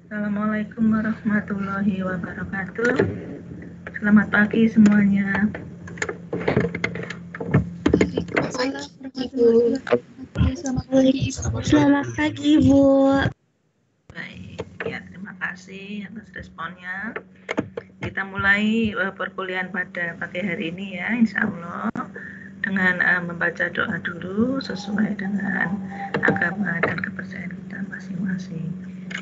Assalamualaikum warahmatullahi wabarakatuh. Selamat pagi semuanya. Selamat pagi, Bu. Baik, ya terima kasih atas responnya. Kita mulai perkuliahan pada pagi hari ini ya, insya Allah dengan membaca doa dulu sesuai dengan agama dan kepercayaan kita masing-masing.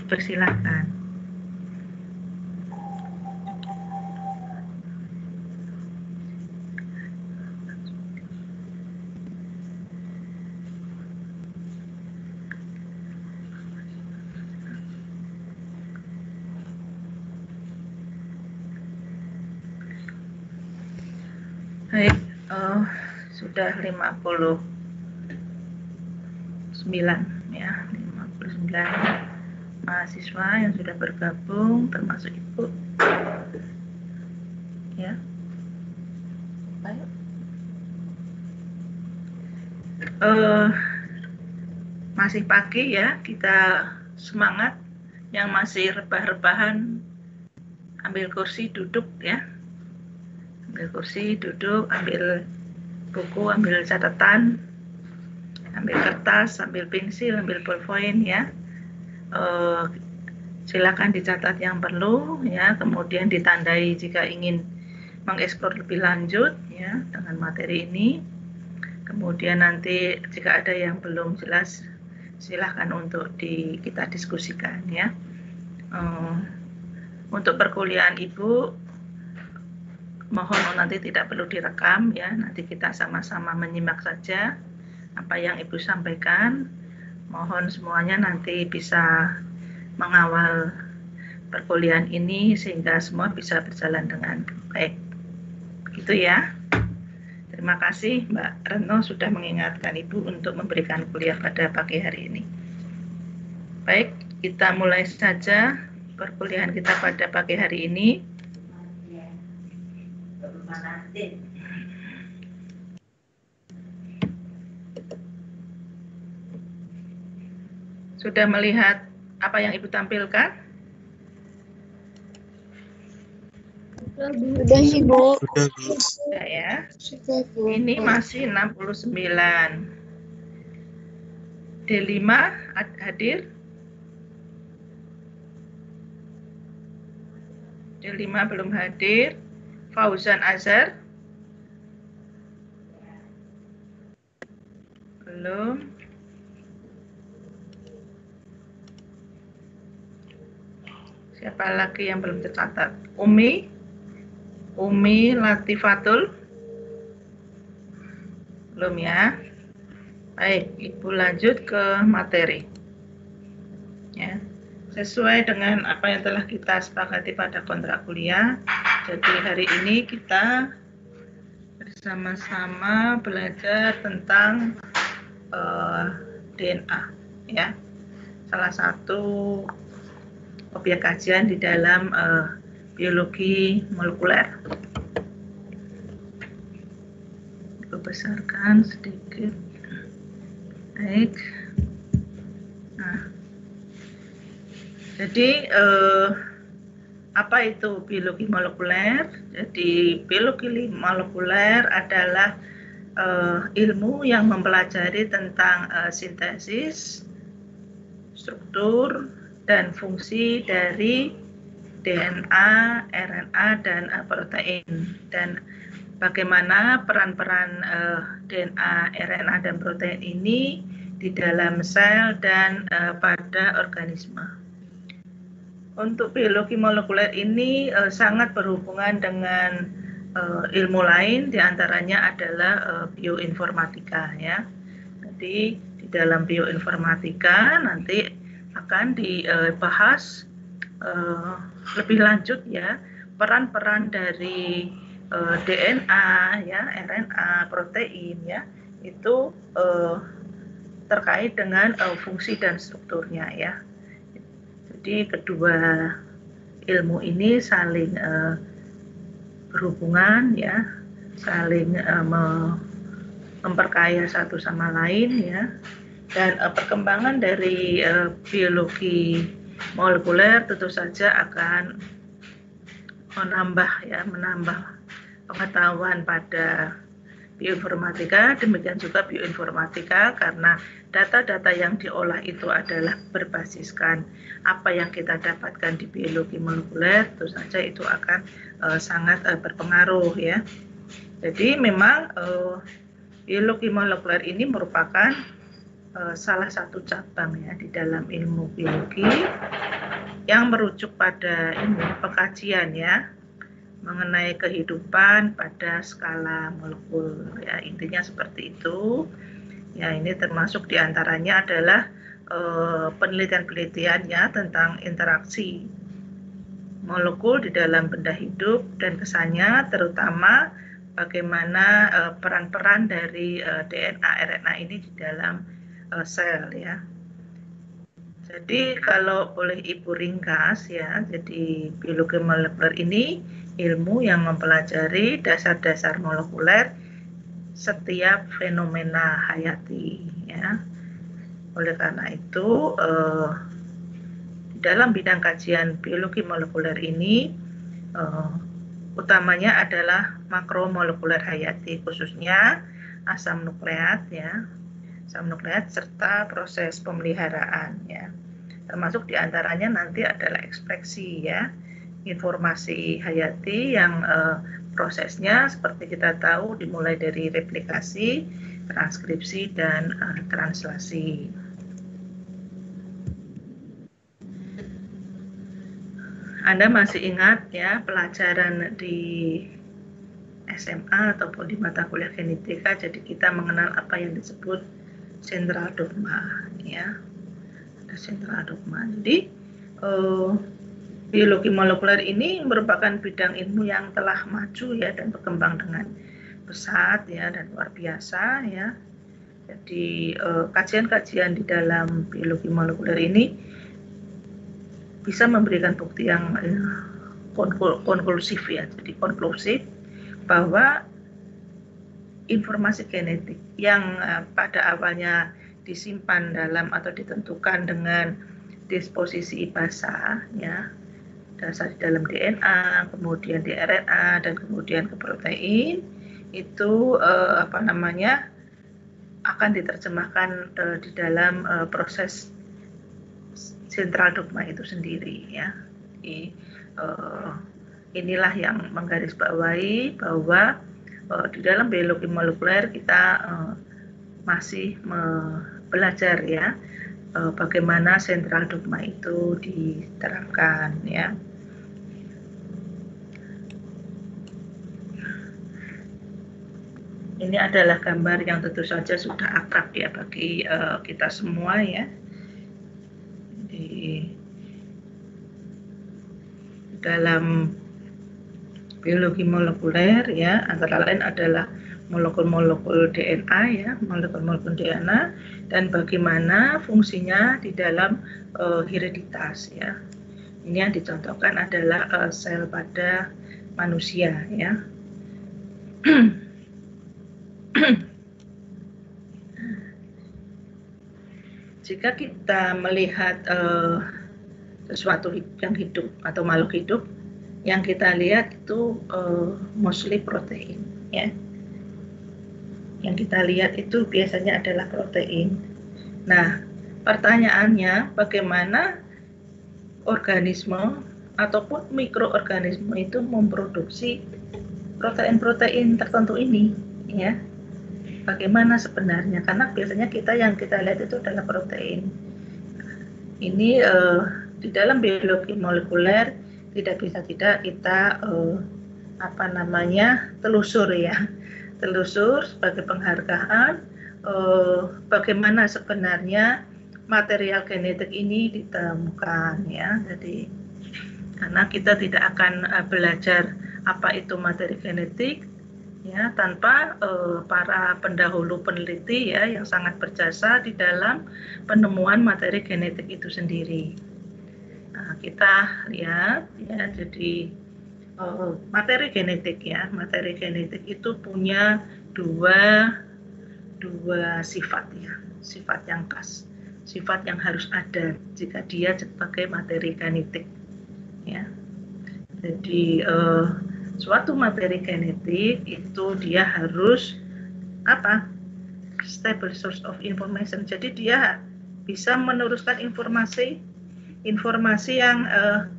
Persilahkan. Baik, sudah 59 ya, 59 mahasiswa yang sudah bergabung termasuk Ibu. Ya. Baik. Masih pagi ya, kita semangat. Yang masih rebah-rebahan ambil kursi duduk ya. Ambil kursi duduk, ambil buku, ambil catatan, ambil kertas, ambil pensil, ambil ballpoint ya. Silakan dicatat yang perlu ya, kemudian ditandai jika ingin mengeksplor lebih lanjut ya dengan materi ini. Kemudian nanti jika ada yang belum jelas silahkan untuk kita diskusikan ya. Untuk perkuliahan Ibu mohon nanti tidak perlu direkam ya, nanti kita sama-sama menyimak saja apa yang Ibu sampaikan. Mohon semuanya nanti bisa mengawal perkuliahan ini sehingga semua bisa berjalan dengan baik. Begitu ya. Terima kasih Mbak Retno sudah mengingatkan Ibu untuk memberikan kuliah pada pagi hari ini. Baik, kita mulai saja perkuliahan kita pada pagi hari ini. Sudah melihat apa yang Ibu tampilkan? Sudah, Ibu. Sudah ya. Ini masih 69. D5 hadir? D5 belum hadir. Fauzan Azhar? Belum. Siapa lagi yang belum tercatat? Umi Latifatul? Belum ya. Baik, Ibu lanjut ke materi. Ya. Sesuai dengan apa yang telah kita sepakati pada kontrak kuliah. Jadi hari ini kita bersama-sama belajar tentang DNA ya. Salah satu objek kajian di dalam biologi molekuler. Ibu besarkan sedikit. Baik. Nah, jadi apa itu biologi molekuler? Jadi biologi molekuler adalah ilmu yang mempelajari tentang sintesis, struktur, dan fungsi dari DNA, RNA, dan protein, dan bagaimana peran-peran DNA, RNA, dan protein ini di dalam sel dan pada organisme. Untuk biologi molekuler ini sangat berhubungan dengan ilmu lain, diantaranya adalah bioinformatika ya. Jadi di dalam bioinformatika nanti akan dibahas lebih lanjut ya peran-peran dari DNA ya, RNA, protein ya, itu terkait dengan fungsi dan strukturnya ya. Jadi kedua ilmu ini saling berhubungan ya, saling memperkaya satu sama lain ya. Dan perkembangan dari biologi molekuler tentu saja akan menambah pengetahuan pada bioinformatika, demikian juga bioinformatika, karena data-data yang diolah itu adalah berbasiskan apa yang kita dapatkan di biologi molekuler, tentu saja itu akan sangat berpengaruh ya. Jadi memang biologi molekuler ini merupakan salah satu cabang ya di dalam ilmu biologi yang merujuk pada pengkajian ya mengenai kehidupan pada skala molekul ya, intinya seperti itu ya. Ini termasuk diantaranya adalah penelitian-penelitian ya tentang interaksi molekul di dalam benda hidup dan kesannya, terutama bagaimana peran-peran dari DNA RNA ini di dalam sel ya. Jadi kalau boleh Ibu ringkas ya, jadi biologi molekuler ini ilmu yang mempelajari dasar-dasar molekuler setiap fenomena hayati ya. Oleh karena itu di dalam bidang kajian biologi molekuler ini utamanya adalah makromolekuler hayati, khususnya asam nukleat ya, asam nukleat serta proses pemeliharaan ya. Termasuk diantaranya nanti adalah ekspresi ya, informasi hayati yang prosesnya seperti kita tahu dimulai dari replikasi, transkripsi, dan translasi. Anda masih ingat ya pelajaran di SMA ataupun di mata kuliah genetika, jadi kita mengenal apa yang disebut sentral dogma ya. Ada sentral dogma. Jadi biologi molekuler ini merupakan bidang ilmu yang telah maju ya dan berkembang dengan pesat ya dan luar biasa ya. Jadi kajian-kajian di dalam biologi molekuler ini bisa memberikan bukti yang konklusif ya. Jadi konklusif bahwa informasi genetik yang pada awalnya disimpan dalam atau ditentukan dengan disposisi basa ya, dasar di dalam DNA, kemudian di RNA, dan kemudian ke protein, itu akan diterjemahkan di dalam proses sentral dogma itu sendiri ya. Jadi, inilah yang menggarisbawahi bahwa di dalam biologi molekuler kita masih belajar ya bagaimana sentral dogma itu diterapkan ya. Ini adalah gambar yang tentu saja sudah akrab ya bagi kita semua ya. Di dalam biologi molekuler ya, antara lain adalah molekul-molekul DNA ya, molekul-molekul DNA, dan bagaimana fungsinya di dalam hereditas ya. Ini yang dicontohkan adalah sel pada manusia ya. Jika kita melihat sesuatu yang hidup atau makhluk hidup, yang kita lihat itu mostly protein ya. Yang kita lihat itu biasanya adalah protein. Nah, pertanyaannya bagaimana organisme ataupun mikroorganisme itu memproduksi protein-protein tertentu ini ya. Bagaimana sebenarnya? Karena biasanya yang kita lihat itu adalah protein. Ini di dalam biologi molekuler tidak bisa tidak kita telusur ya, telusur sebagai penghargaan bagaimana sebenarnya material genetik ini ditemukan ya. Jadi karena kita tidak akan belajar apa itu materi genetik ya tanpa para pendahulu peneliti ya yang sangat berjasa di dalam penemuan materi genetik itu sendiri. Nah, kita lihat ya, jadi materi genetik itu punya dua sifat ya, sifat yang khas. sifat yang harus ada jika dia sebagai materi genetik, ya. Jadi suatu materi genetik itu dia harus apa? Stable source of information. Jadi dia bisa meneruskan informasi yang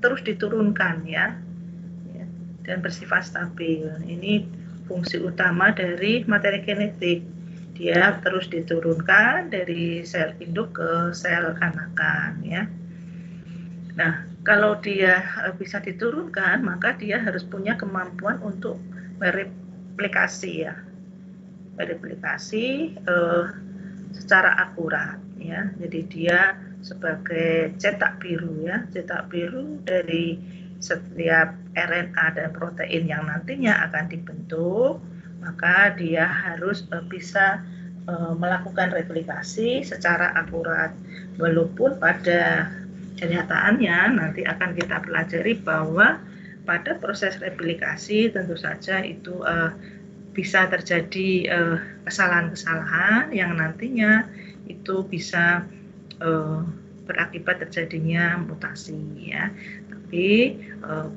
terus diturunkan, ya, dan bersifat stabil. Ini fungsi utama dari materi genetik. Dia terus diturunkan dari sel induk ke sel anakan, ya. Nah, kalau dia bisa diturunkan, maka dia harus punya kemampuan untuk mereplikasi, ya, mereplikasi secara akurat, ya. Jadi dia sebagai cetak biru, ya, cetak biru dari setiap RNA dan protein yang nantinya akan dibentuk, maka dia harus bisa melakukan replikasi secara akurat. Walaupun pada kenyataannya nanti akan kita pelajari bahwa pada proses replikasi tentu saja itu bisa terjadi kesalahan-kesalahan yang nantinya itu bisa berakibat terjadinya mutasi, ya. Tapi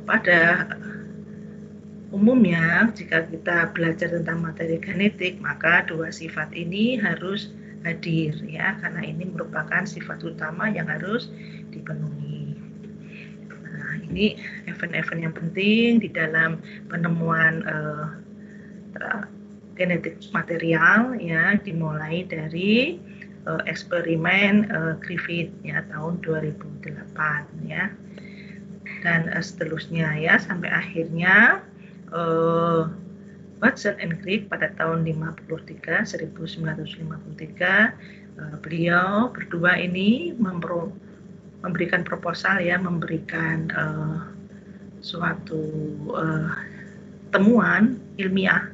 pada umumnya jika kita belajar tentang materi genetik, maka dua sifat ini harus hadir, ya, karena ini merupakan sifat utama yang harus dipenuhi. Nah, ini event-event yang penting di dalam penemuan genetik material, ya, dimulai dari eksperimen Griffith, ya, tahun 2008, ya, dan seterusnya, ya, sampai akhirnya Watson and Crick pada tahun 1953 beliau berdua ini memberikan proposal, ya, memberikan suatu temuan ilmiah,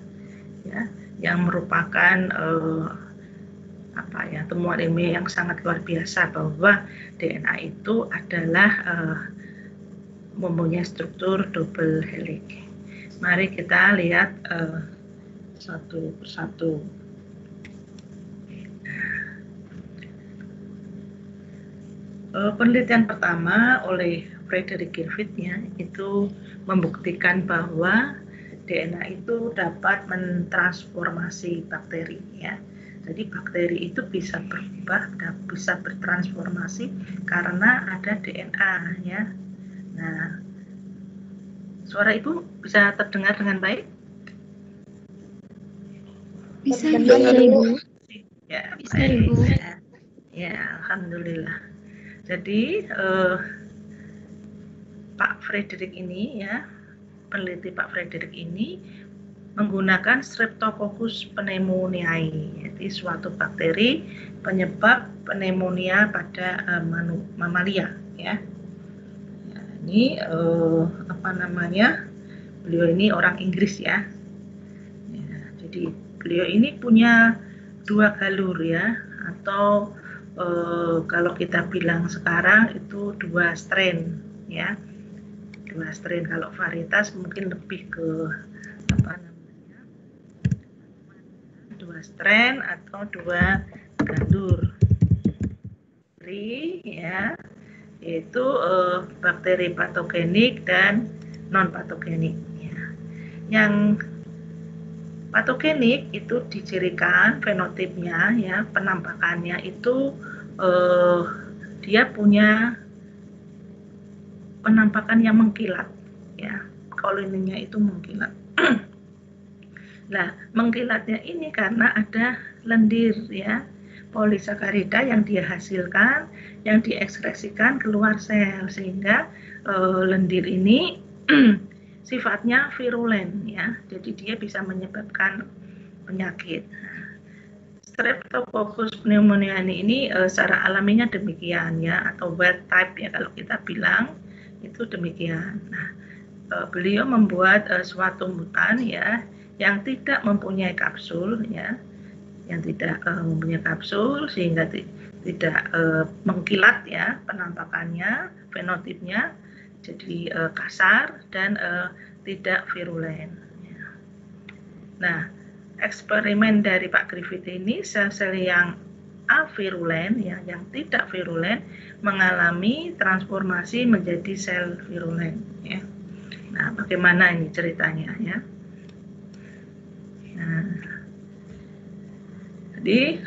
ya, yang merupakan temuan ilmiah yang sangat luar biasa bahwa DNA itu adalah mempunyai struktur double helix. Mari kita lihat satu persatu. Penelitian pertama oleh Frederick Griffith, ya, itu membuktikan bahwa DNA itu dapat mentransformasi bakteri, ya. Jadi bakteri itu bisa berubah, bisa bertransformasi karena ada DNA, ya. Nah, suara Ibu bisa terdengar dengan baik? Bisa, Ibu. Ya, Bisa, Ibu. Ya, alhamdulillah. Jadi Pak Frederick ini, ya, peneliti Pak Frederick ini menggunakan Streptococcus pneumoniae, yaitu suatu bakteri penyebab pneumonia pada mamalia, ya. Nah, ini beliau ini orang Inggris, ya. Ya, jadi beliau ini punya dua galur, ya, atau kalau kita bilang sekarang itu dua strain, ya. Dua strain. Kalau varietas mungkin lebih ke dua strain atau dua galur, ya, yaitu bakteri patogenik dan non patogenik, ya. Yang patogenik itu dicirikan fenotipnya, ya, penampakannya itu dia punya penampakan yang mengkilat, ya, koloninya itu mengkilat. Nah, mengkilatnya ini karena ada lendir, ya, polisakarida yang dia hasilkan, yang diekspresikan keluar sel, sehingga lendir ini sifatnya virulen, ya, jadi dia bisa menyebabkan penyakit. Streptococcus pneumoniae ini secara alaminya demikian, ya, atau wild type, ya, kalau kita bilang itu demikian. Nah, beliau membuat suatu mutan, ya, yang tidak mempunyai kapsul, ya, yang tidak mempunyai kapsul sehingga tidak mengkilat, ya, penampakannya, fenotipnya jadi kasar dan tidak virulen, ya. Nah, eksperimen dari Pak Griffith ini sel-sel yang avirulen, ya, yang tidak virulen mengalami transformasi menjadi sel virulen. Ya. Nah, bagaimana ini ceritanya ya? Nah, jadi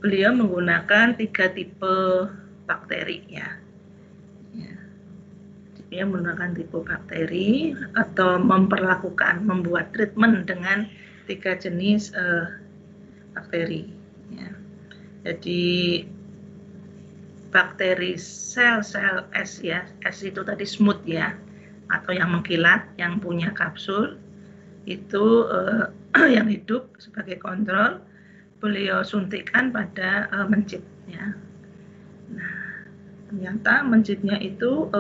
beliau menggunakan 3 tipe bakteri ya. Dia menggunakan tipe bakteri atau membuat treatment dengan 3 jenis bakteri. Ya. Jadi bakteri sel-sel S ya, S itu tadi smooth ya, atau yang mengkilat, yang punya kapsul itu yang hidup sebagai kontrol. Beliau suntikkan pada mencit ya. Nah, ternyata mencitnya itu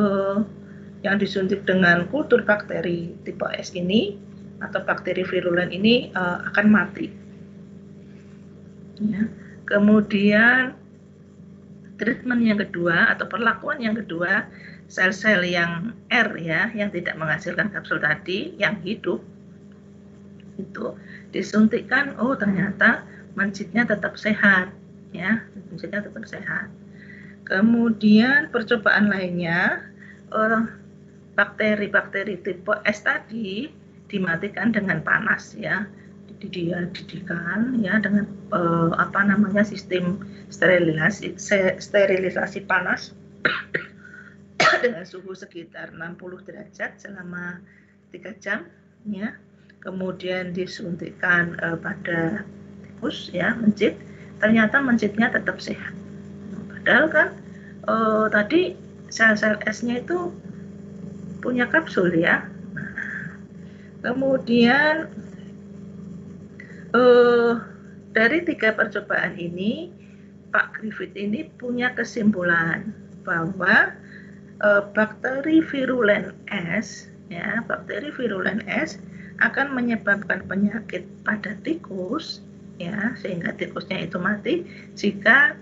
yang disuntik dengan kultur bakteri tipe S ini atau bakteri virulen ini akan mati. Ya. Kemudian treatment yang kedua atau perlakuan yang kedua, sel-sel yang R ya, yang tidak menghasilkan kapsul tadi, yang hidup itu disuntikkan, oh ternyata mencitnya tetap sehat ya, mencitnya tetap sehat. Kemudian percobaan lainnya, bakteri-bakteri tipe S tadi dimatikan dengan panas ya, dia didikan ya dengan sistem sterilisasi panas dengan suhu sekitar 60 derajat selama 3 jam ya. Kemudian disuntikkan pada tikus ya, mencit, ternyata mencitnya tetap sehat. Padahal kan tadi sel-sel S-nya itu punya kapsul ya. Kemudian dari 3 percobaan ini Pak Griffith ini punya kesimpulan bahwa bakteri virulen S ya, bakteri virulen S akan menyebabkan penyakit pada tikus ya, sehingga tikusnya itu mati jika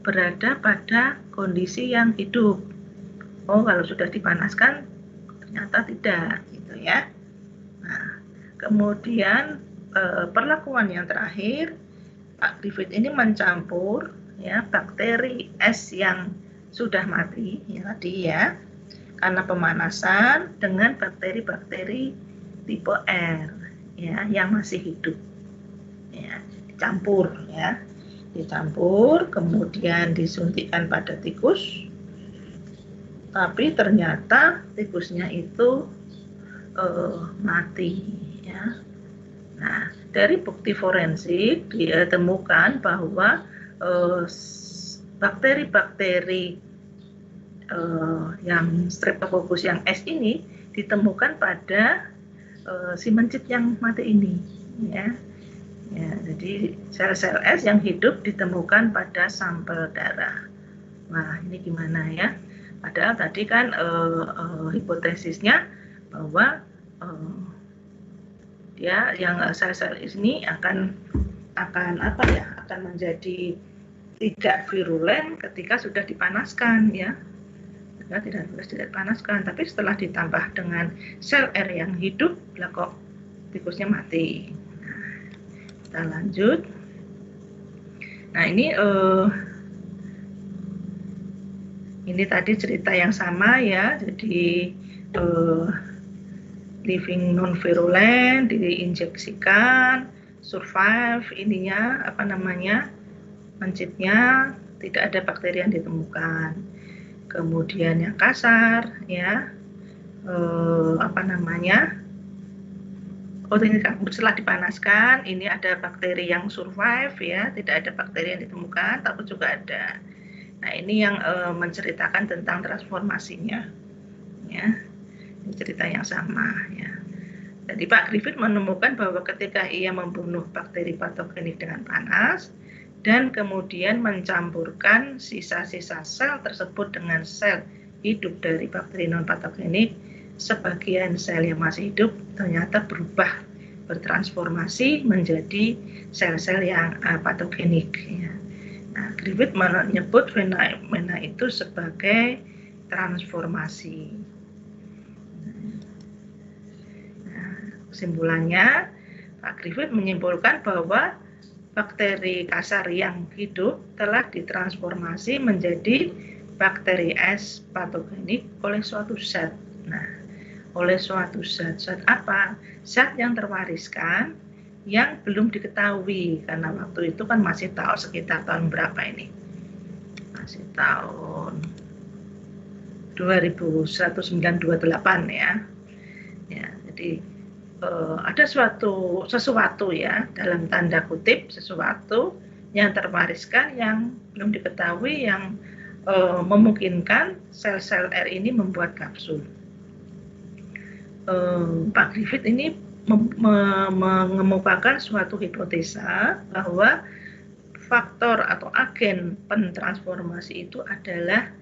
berada pada kondisi yang hidup. Oh, kalau sudah dipanaskan ternyata tidak gitu ya. Nah, kemudian perlakuan yang terakhir, Pak Griffith ini mencampur ya bakteri S yang sudah mati ya tadi ya, karena pemanasan dengan bakteri-bakteri tipe R ya yang masih hidup ya, dicampur kemudian disuntikkan pada tikus, tapi ternyata tikusnya itu mati ya. Nah, dari bukti forensik dia temukan bahwa bakteri-bakteri yang Streptococcus yang S ini ditemukan pada si mencit yang mati ini ya. Ya, jadi sel-sel S yang hidup ditemukan pada sampel darah. Nah, ini gimana ya? Padahal tadi kan hipotesisnya bahwa ya yang sel-sel ini akan menjadi tidak virulen ketika sudah dipanaskan ya. Tidak dipanaskan, tapi setelah ditambah dengan sel R yang hidup, lah kok tikusnya mati. Nah, kita lanjut. Nah, ini tadi cerita yang sama ya. Jadi living non virulen diinjeksikan, survive ininya mencitnya, tidak ada bakteri yang ditemukan. Kemudian yang kasar ya, setelah dipanaskan ini ada bakteri yang survive ya, tidak ada bakteri yang ditemukan, tapi juga ada. Nah, ini yang menceritakan tentang transformasinya ya, ini cerita yang sama ya. Jadi Pak Griffith menemukan bahwa ketika ia membunuh bakteri patogenik dengan panas dan kemudian mencampurkan sisa-sisa sel tersebut dengan sel hidup dari bakteri non-patogenik, sebagian sel yang masih hidup ternyata bertransformasi menjadi sel-sel yang patogenik. Ya. Nah, Griffith menyebut fenomena itu sebagai transformasi. Nah, kesimpulannya, Pak Griffith menyimpulkan bahwa bakteri kasar yang hidup telah ditransformasi menjadi bakteri S patogenik oleh suatu zat. Nah, oleh suatu zat apa? Zat yang terwariskan yang belum diketahui, karena waktu itu kan masih tahun sekitar tahun berapa ini? Masih tahun 2128 ya. Ya, jadi ada sesuatu ya, dalam tanda kutip sesuatu yang terwariskan yang belum diketahui yang memungkinkan sel-sel R ini membuat kapsul. Pak Griffith ini mengemukakan suatu hipotesa bahwa faktor atau agen pentransformasi itu adalah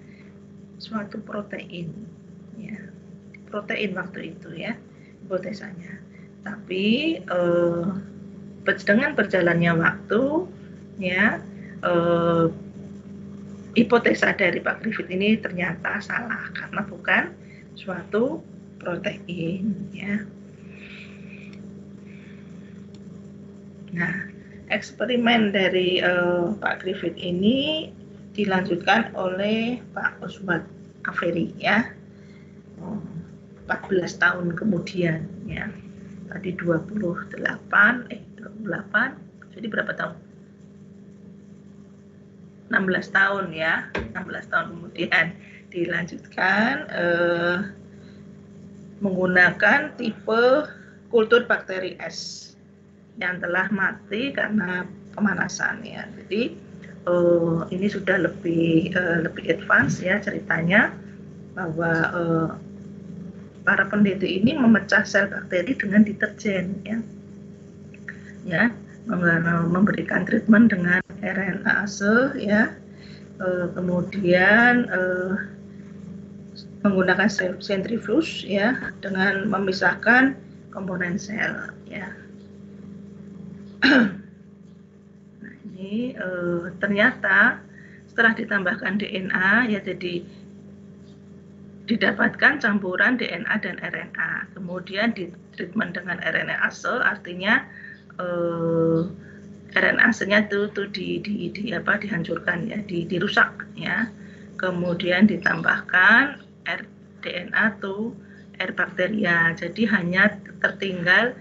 suatu protein, ya, protein waktu itu ya, hipotesanya. Tapi dengan berjalannya waktu, ya, hipotesa dari Pak Griffith ini ternyata salah karena bukan suatu protein, ya. Nah, eksperimen dari Pak Griffith ini dilanjutkan oleh Pak Oswald Avery ya, 14 tahun kemudian ya. Tadi 28, jadi berapa tahun? 16 tahun ya, 16 tahun kemudian dilanjutkan menggunakan tipe kultur bakteri S yang telah mati karena pemanasan ya. Jadi ini sudah lebih advance ya ceritanya, bahwa para peneliti ini memecah sel bakteri dengan deterjen ya, memberikan treatment dengan RNase ya, kemudian menggunakan centrifuge ya, dengan memisahkan komponen sel ya. Nah, ini ternyata setelah ditambahkan DNA ya, jadi didapatkan campuran DNA dan RNA, kemudian di treatment dengan RNase, artinya RNase-nya itu dihancurkan ya, dirusak ya, kemudian ditambahkan DNA tuh R bakteria, jadi hanya tertinggal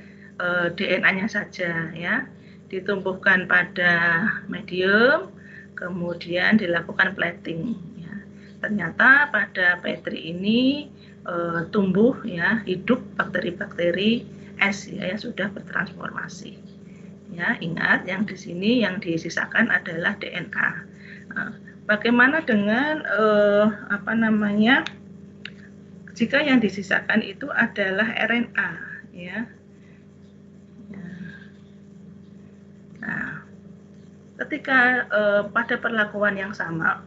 DNA-nya saja ya, ditumbuhkan pada medium, kemudian dilakukan plating. Ternyata pada Petri ini tumbuh ya, hidup bakteri-bakteri S ya, yang sudah bertransformasi. Ya, ingat yang di sini yang disisakan adalah DNA. Bagaimana dengan jika yang disisakan itu adalah RNA ya. Nah, ketika pada perlakuan yang sama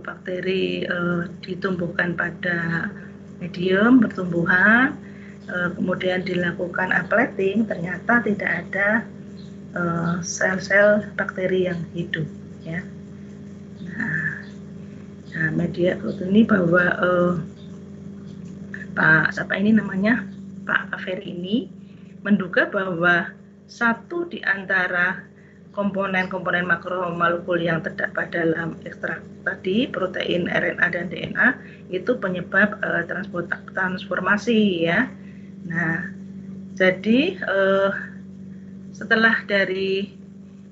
bakteri ditumbuhkan pada medium pertumbuhan, kemudian dilakukan plating, ternyata tidak ada sel-sel bakteri yang hidup ya. Nah, media ini bahwa Pak Avery ini menduga bahwa satu di antara komponen-komponen makromolekul yang terdapat dalam ekstrak tadi, protein, RNA dan DNA, itu penyebab transformasi ya. Nah, jadi setelah dari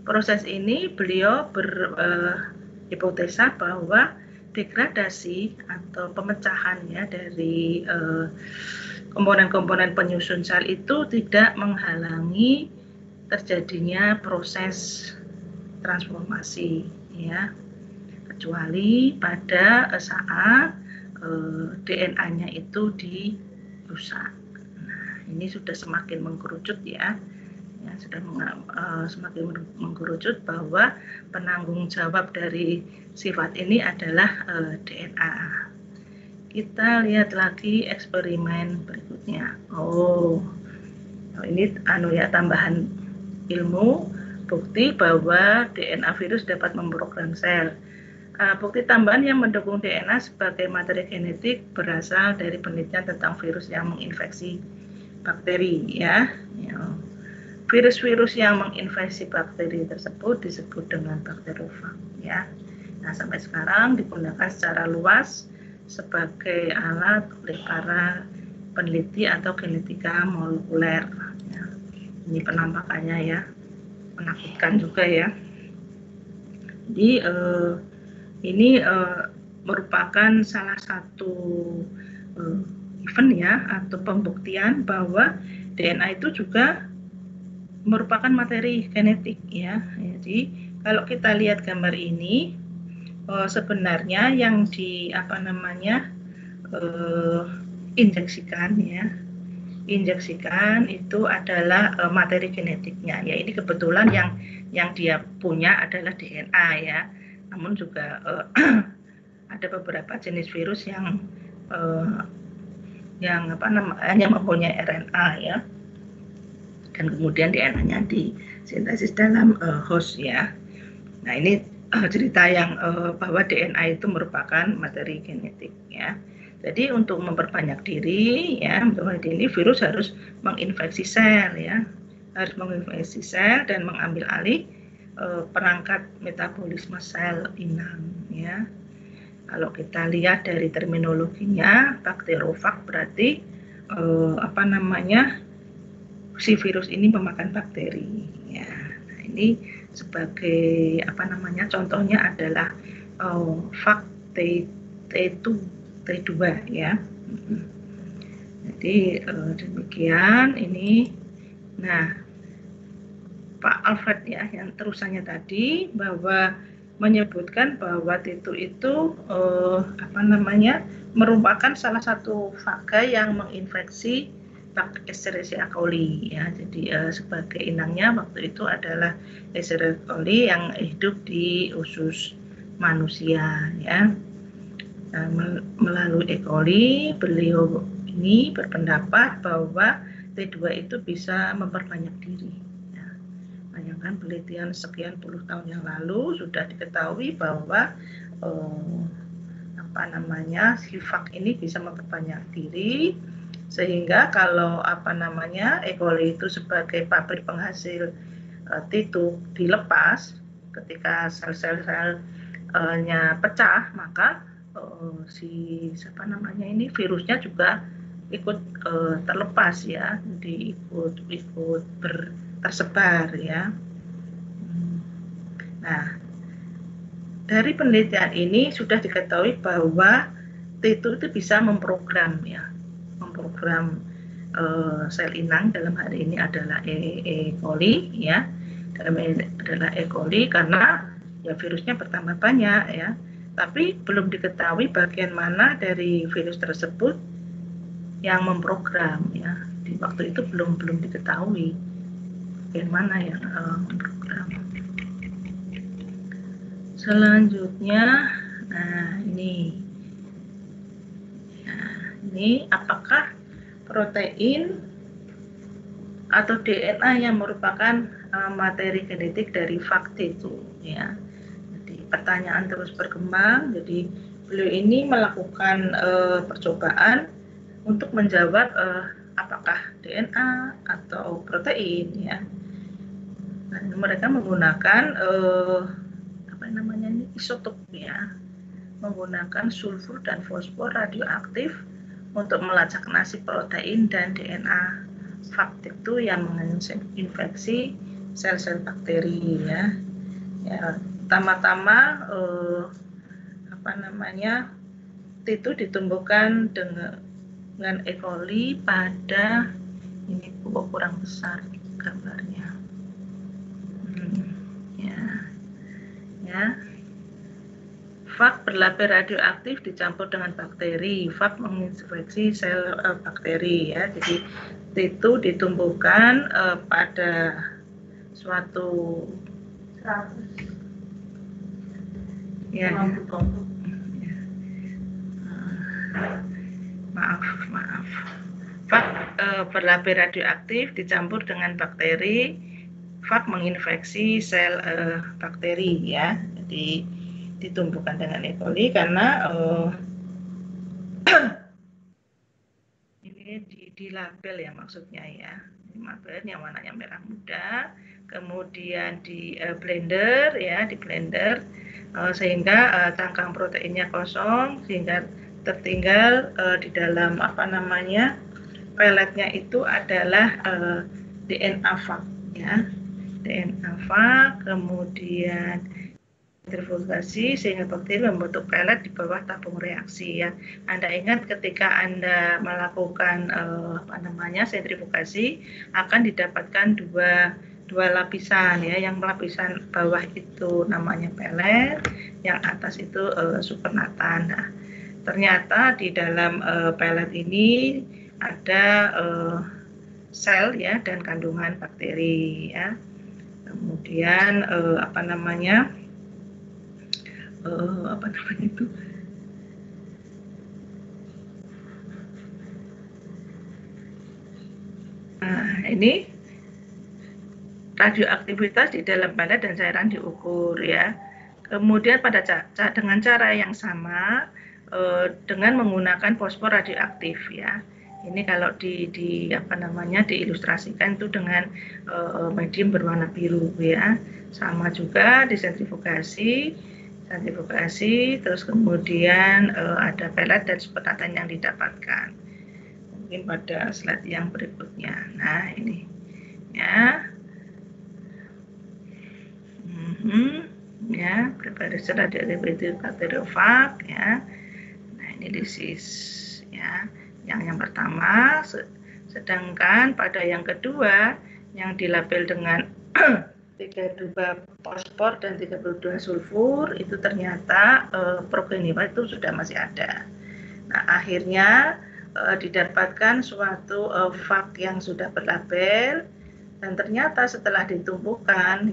proses ini beliau berhipotesa bahwa degradasi atau pemecahan ya dari komponen-komponen penyusun sel itu tidak menghalangi terjadinya proses transformasi ya, kecuali pada saat DNA-nya itu dirusak. Nah, ini sudah semakin mengkerucut ya, sudah semakin mengkerucut bahwa penanggung jawab dari sifat ini adalah DNA. Kita lihat lagi eksperimen berikutnya. Ini tambahan ilmu, bukti bahwa DNA virus dapat memprogram sel. Bukti tambahan yang mendukung DNA sebagai materi genetik berasal dari penelitian tentang virus yang menginfeksi bakteri ya. Virus-virus yang menginfeksi bakteri tersebut disebut dengan bakteriofag ya. Nah, sampai sekarang digunakan secara luas sebagai alat oleh para peneliti atau genetika molekuler. Ya. Ini penampakannya ya, menakutkan juga ya. Jadi ini merupakan salah satu event ya atau pembuktian bahwa DNA itu juga merupakan materi genetik ya. Jadi kalau kita lihat gambar ini sebenarnya yang injeksikan ya. Injeksikan itu adalah materi genetiknya ya. Ini kebetulan yang dia punya adalah DNA ya. Namun juga ada beberapa jenis virus yang mempunyai RNA ya. Dan kemudian DNA-nya disintesis dalam host ya. Nah, ini cerita yang bahwa DNA itu merupakan materi genetik ya. Jadi untuk memperbanyak diri ya, virus harus menginfeksi sel ya. Harus menginfeksi sel dan mengambil alih perangkat metabolisme sel inang ya. Kalau kita lihat dari terminologinya, bakteriofag berarti si virus ini memakan bakteri ya. Nah, ini sebagai contohnya adalah fag T2 ya. Jadi demikian ini. Nah, Pak Alfred ya yang terusannya tadi bahwa menyebutkan bahwa T2 itu merupakan salah satu faga yang menginfeksi Escherichia coli ya. Jadi sebagai inangnya waktu itu adalah Escherichia coli yang hidup di usus manusia ya. Melalui E. coli beliau ini berpendapat bahwa T2 itu bisa memperbanyak diri ya. Bayangkan penelitian sekian puluh tahun yang lalu sudah diketahui bahwa si fag ini bisa memperbanyak diri. Sehingga kalau E. coli itu sebagai pabrik penghasil T2 dilepas ketika sel-selnya pecah, maka virusnya juga ikut terlepas ya, jadi ikut tersebar ya. Nah, dari penelitian ini sudah diketahui bahwa T2 itu bisa memprogram sel inang, dalam hari ini adalah E. coli ya, adalah E. coli karena ya virusnya bertambah banyak ya, tapi belum diketahui bagian mana dari virus tersebut yang memprogram ya. Di waktu itu belum diketahui bagian mana yang memprogram. Selanjutnya, nah ini apakah protein atau DNA yang merupakan materi genetik dari fag itu ya. Jadi pertanyaan terus berkembang. Jadi beliau ini melakukan percobaan untuk menjawab apakah DNA atau protein ya. Dan mereka menggunakan isotop ya, menggunakan sulfur dan fosfor radioaktif untuk melacak nasib protein dan DNA fag itu yang menginfeksi sel-sel bakteri ya. Ya, pertama-tama itu ditumbuhkan dengan E. coli pada ini kurang besar gambarnya. Ya. Fag berlabel radioaktif dicampur dengan bakteri. Fag menginfeksi sel bakteri ya. Jadi itu ditumbuhkan pada suatu ya. Maaf. Fag berlabel radioaktif dicampur dengan bakteri. Fag menginfeksi sel bakteri ya. Jadi ditumbuhkan dengan E. coli karena ini dilabel ya maksudnya ya. Dilabel yang warnanya merah muda, kemudian di blender ya, di blender sehingga cangkang proteinnya kosong, sehingga tertinggal di dalam peletnya itu adalah DNA VAC ya, DNA VAC, kemudian sentrifugasi sehingga bakteri membentuk pelet di bawah tabung reaksi ya. Anda ingat ketika Anda melakukan sentrifugasi akan didapatkan dua lapisan ya. Yang lapisan bawah itu namanya pelet, yang atas itu supernatan. Nah, ternyata di dalam pelet ini ada sel ya dan kandungan bakteri ya. Kemudian itu ini radioaktivitas di dalam pelet dan cairan diukur ya. Kemudian dengan cara yang sama dengan menggunakan fosfor radioaktif ya. Ini kalau diilustrasikan itu dengan medium berwarna biru ya. Sama juga disentrifugasi, terus kemudian ada pelet dan supernatan yang didapatkan. Mungkin pada slide yang berikutnya. Nah, ini ya. Ya, preparation radioactive bacteriophage ya. Nah, ini disease ya. Yang pertama, sedangkan pada yang kedua yang dilabel dengan 32 fosfor dan 32 sulfur itu ternyata progeniva itu sudah masih ada. Nah, akhirnya didapatkan suatu VAC yang sudah berlabel, dan ternyata setelah ditumbuhkan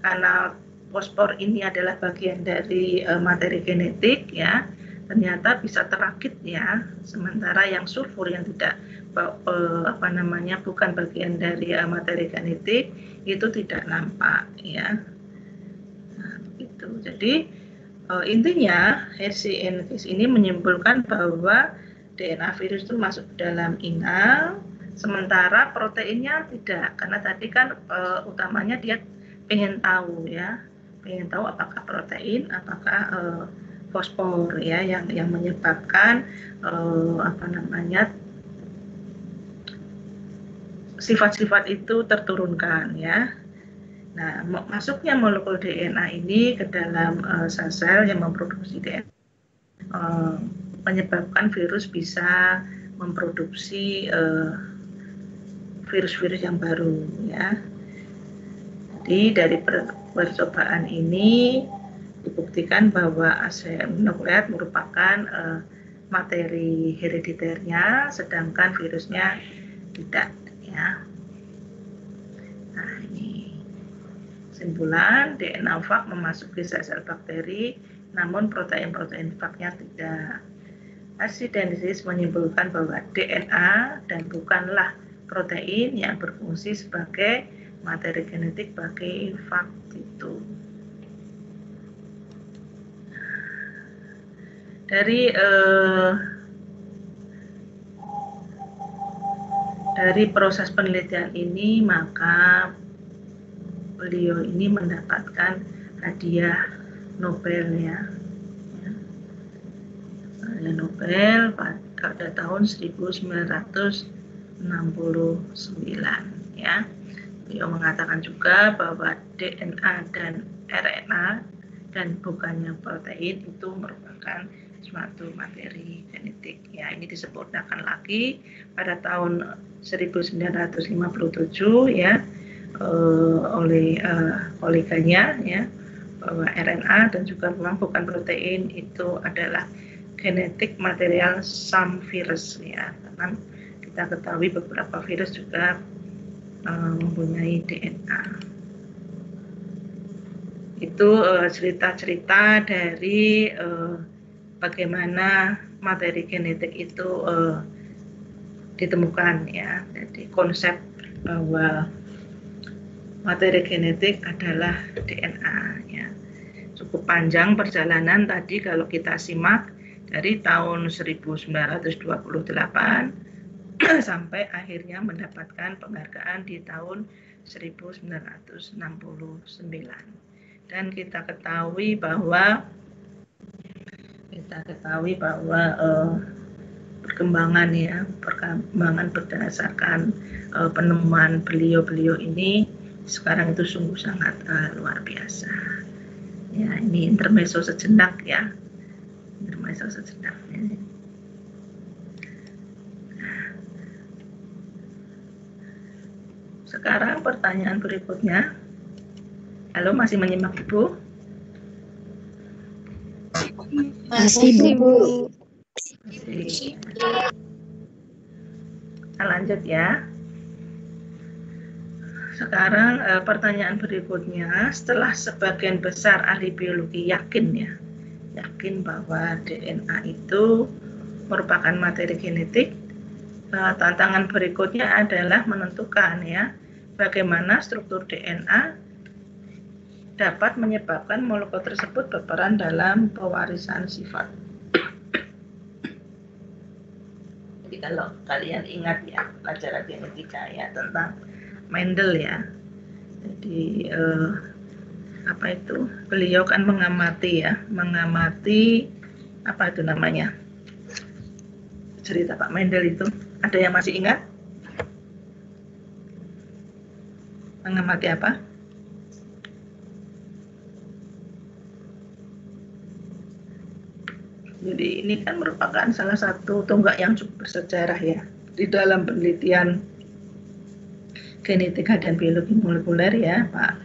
karena fosfor ini adalah bagian dari materi genetik ya, ternyata bisa terakit ya, sementara yang sulfur yang tidak bukan bagian dari materi genetik itu tidak nampak ya. Nah, begitu. Jadi intinya HCN case ini menyimpulkan bahwa DNA virus itu masuk dalam inang, sementara proteinnya tidak, karena tadi kan utamanya dia pengen tahu apakah protein, apakah fosfor ya yang menyebabkan sifat-sifat itu terturunkan ya. Nah, masuknya molekul DNA ini ke dalam sel yang memproduksi DNA menyebabkan virus bisa memproduksi virus-virus yang baru ya. Jadi dari percobaan ini dibuktikan bahwa ACM nukleat merupakan materi herediternya, sedangkan virusnya tidak ya. Nah, ini kesimpulan, DNA VAC memasuki sel-sel bakteri, namun protein-protein VAC-nya tidak. Acidensis menyimpulkan bahwa DNA dan bukanlah protein yang berfungsi sebagai materi genetik bagi VAC itu. Dari proses penelitian ini, maka beliau ini mendapatkan hadiah Nobel ya. Hadiah Nobel pada tahun 1969 ya. Beliau mengatakan juga bahwa DNA dan RNA dan bukannya protein itu merupakan suatu materi genetik ya. Ini disempurnakan lagi pada tahun 1957 ya oleh koleganya ya, bahwa RNA dan juga memang bukan protein itu adalah genetik material some virus ya, karena kita ketahui beberapa virus juga mempunyai DNA. Itu cerita-cerita dari bagaimana materi genetik itu ditemukan ya. Jadi konsep bahwa materi genetik adalah DNA ya. Cukup panjang perjalanan tadi kalau kita simak dari tahun 1928 sampai akhirnya mendapatkan penghargaan di tahun 1969. Dan kita ketahui bahwa perkembangan berdasarkan penemuan beliau ini sekarang itu sungguh sangat luar biasa. Ya, ini intermezzo sejenak ya. Intermezzo sejenak. Sekarang pertanyaan berikutnya. Halo, masih menyimak Ibu? Masih, Bu. Masih. Kita lanjut ya. Sekarang pertanyaan berikutnya, setelah sebagian besar ahli biologi yakin bahwa DNA itu merupakan materi genetik, tantangan berikutnya adalah menentukan ya bagaimana struktur DNA dapat menyebabkan molekul tersebut berperan dalam pewarisan sifat. Jadi kalau kalian ingat ya pelajaran genetika ya tentang Mendel ya. Jadi beliau kan mengamati apa itu namanya? Cerita Pak Mendel itu. Ada yang masih ingat? Mengamati apa? Jadi ini kan merupakan salah satu tonggak yang cukup bersejarah ya di dalam penelitian genetika dan biologi molekuler ya Pak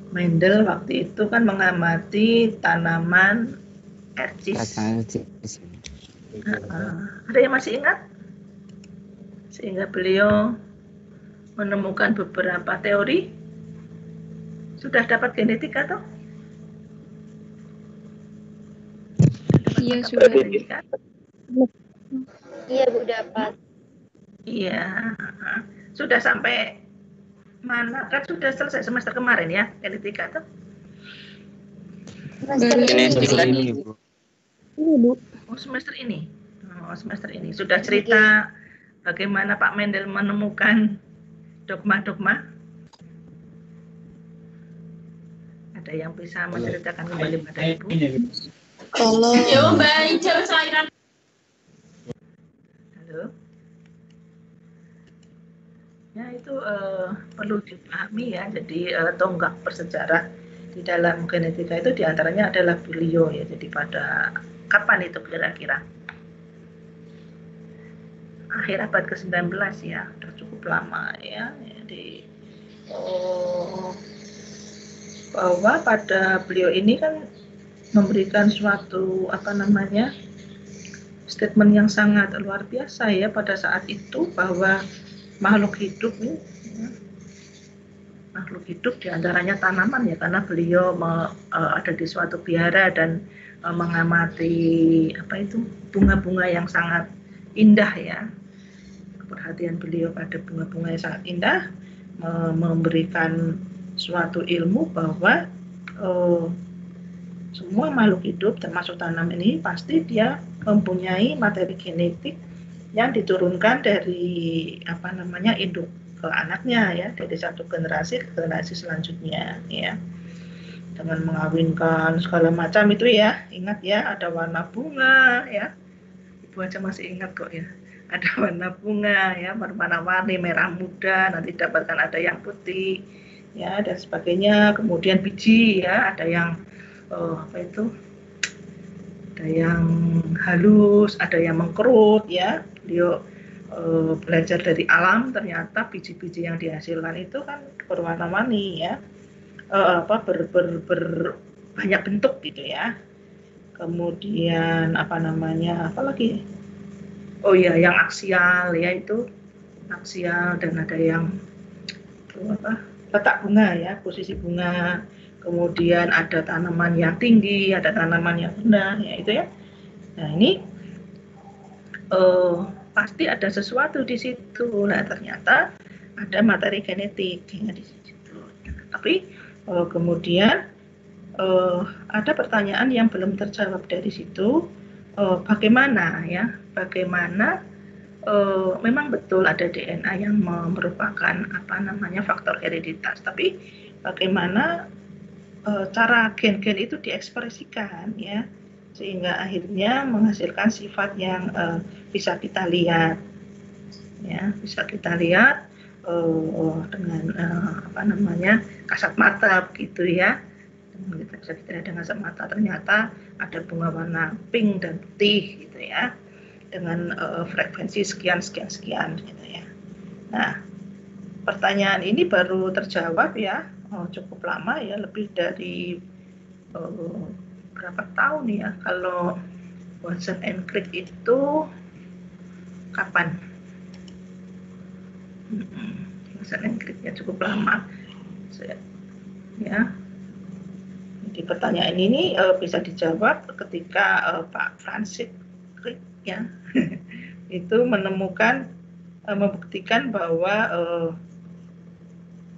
Mendel waktu itu kan mengamati tanaman ercis. Ada yang masih ingat? Sehingga beliau menemukan beberapa teori. Sudah dapat genetika toh? Iya, sudah. Iya, Bu, dapat. Iya. Sudah sampai mana? Kan sudah selesai semester kemarin ya, genetika tuh. Semester ini, Bu. Iya, Bu. Oh, semester ini. Sudah cerita bagaimana Pak Mendel menemukan dogma-dogma? Ada yang bisa menceritakan kembali pada Ibu? Kalau Halo. Ya itu perlu dipahami ya. Jadi tonggak bersejarah di dalam genetika itu diantaranya adalah beliau ya. Jadi pada kapan itu kira-kira? Akhir abad ke-19 ya, sudah cukup lama ya. Jadi bahwa pada beliau ini kan memberikan suatu statement yang sangat luar biasa ya pada saat itu bahwa makhluk hidup diantaranya tanaman ya karena beliau ada di suatu biara dan mengamati bunga-bunga yang sangat indah ya. Perhatian beliau pada bunga-bunga yang sangat indah memberikan suatu ilmu bahwa semua makhluk hidup termasuk tanaman ini pasti dia mempunyai materi genetik yang diturunkan dari induk ke anaknya ya, dari satu generasi ke generasi selanjutnya ya, dengan mengawinkan segala macam itu ya. Ingat ya, ada warna bunga ya, Ibu aja masih ingat kok ya, ada warna bunga ya, warna-warni merah muda, nanti dapatkan ada yang putih ya dan sebagainya. Kemudian biji ya, ada yang ada yang halus, ada yang mengkerut ya. Beliau belajar dari alam, ternyata biji-biji yang dihasilkan itu kan berwarna-warni ya, banyak bentuk gitu ya. Kemudian apalagi? Oh iya, yang aksial ya, itu aksial, dan ada yang letak bunga ya, posisi bunga. Kemudian ada tanaman yang tinggi, ada tanaman yang rendah ya, itu ya. Nah ini pasti ada sesuatu di situ. Nah ternyata ada materi genetik ya, di situ. Tapi kemudian ada pertanyaan yang belum terjawab dari situ. bagaimana memang betul ada DNA yang merupakan faktor hereditas, tapi bagaimana cara gen-gen itu diekspresikan ya, sehingga akhirnya menghasilkan sifat yang bisa kita lihat ya, dengan kasat mata begitu ya. Kita bisa lihat dengan kasat mata, ternyata ada bunga warna pink dan putih gitu ya, dengan frekuensi sekian gitu ya. Nah, pertanyaan ini baru terjawab ya, cukup lama ya, lebih dari berapa tahun ya. Kalau Watson and Crick itu kapan? Watson and Crick ya cukup lama ya. Jadi pertanyaan ini bisa dijawab ketika Pak Francis Crick ya itu membuktikan bahwa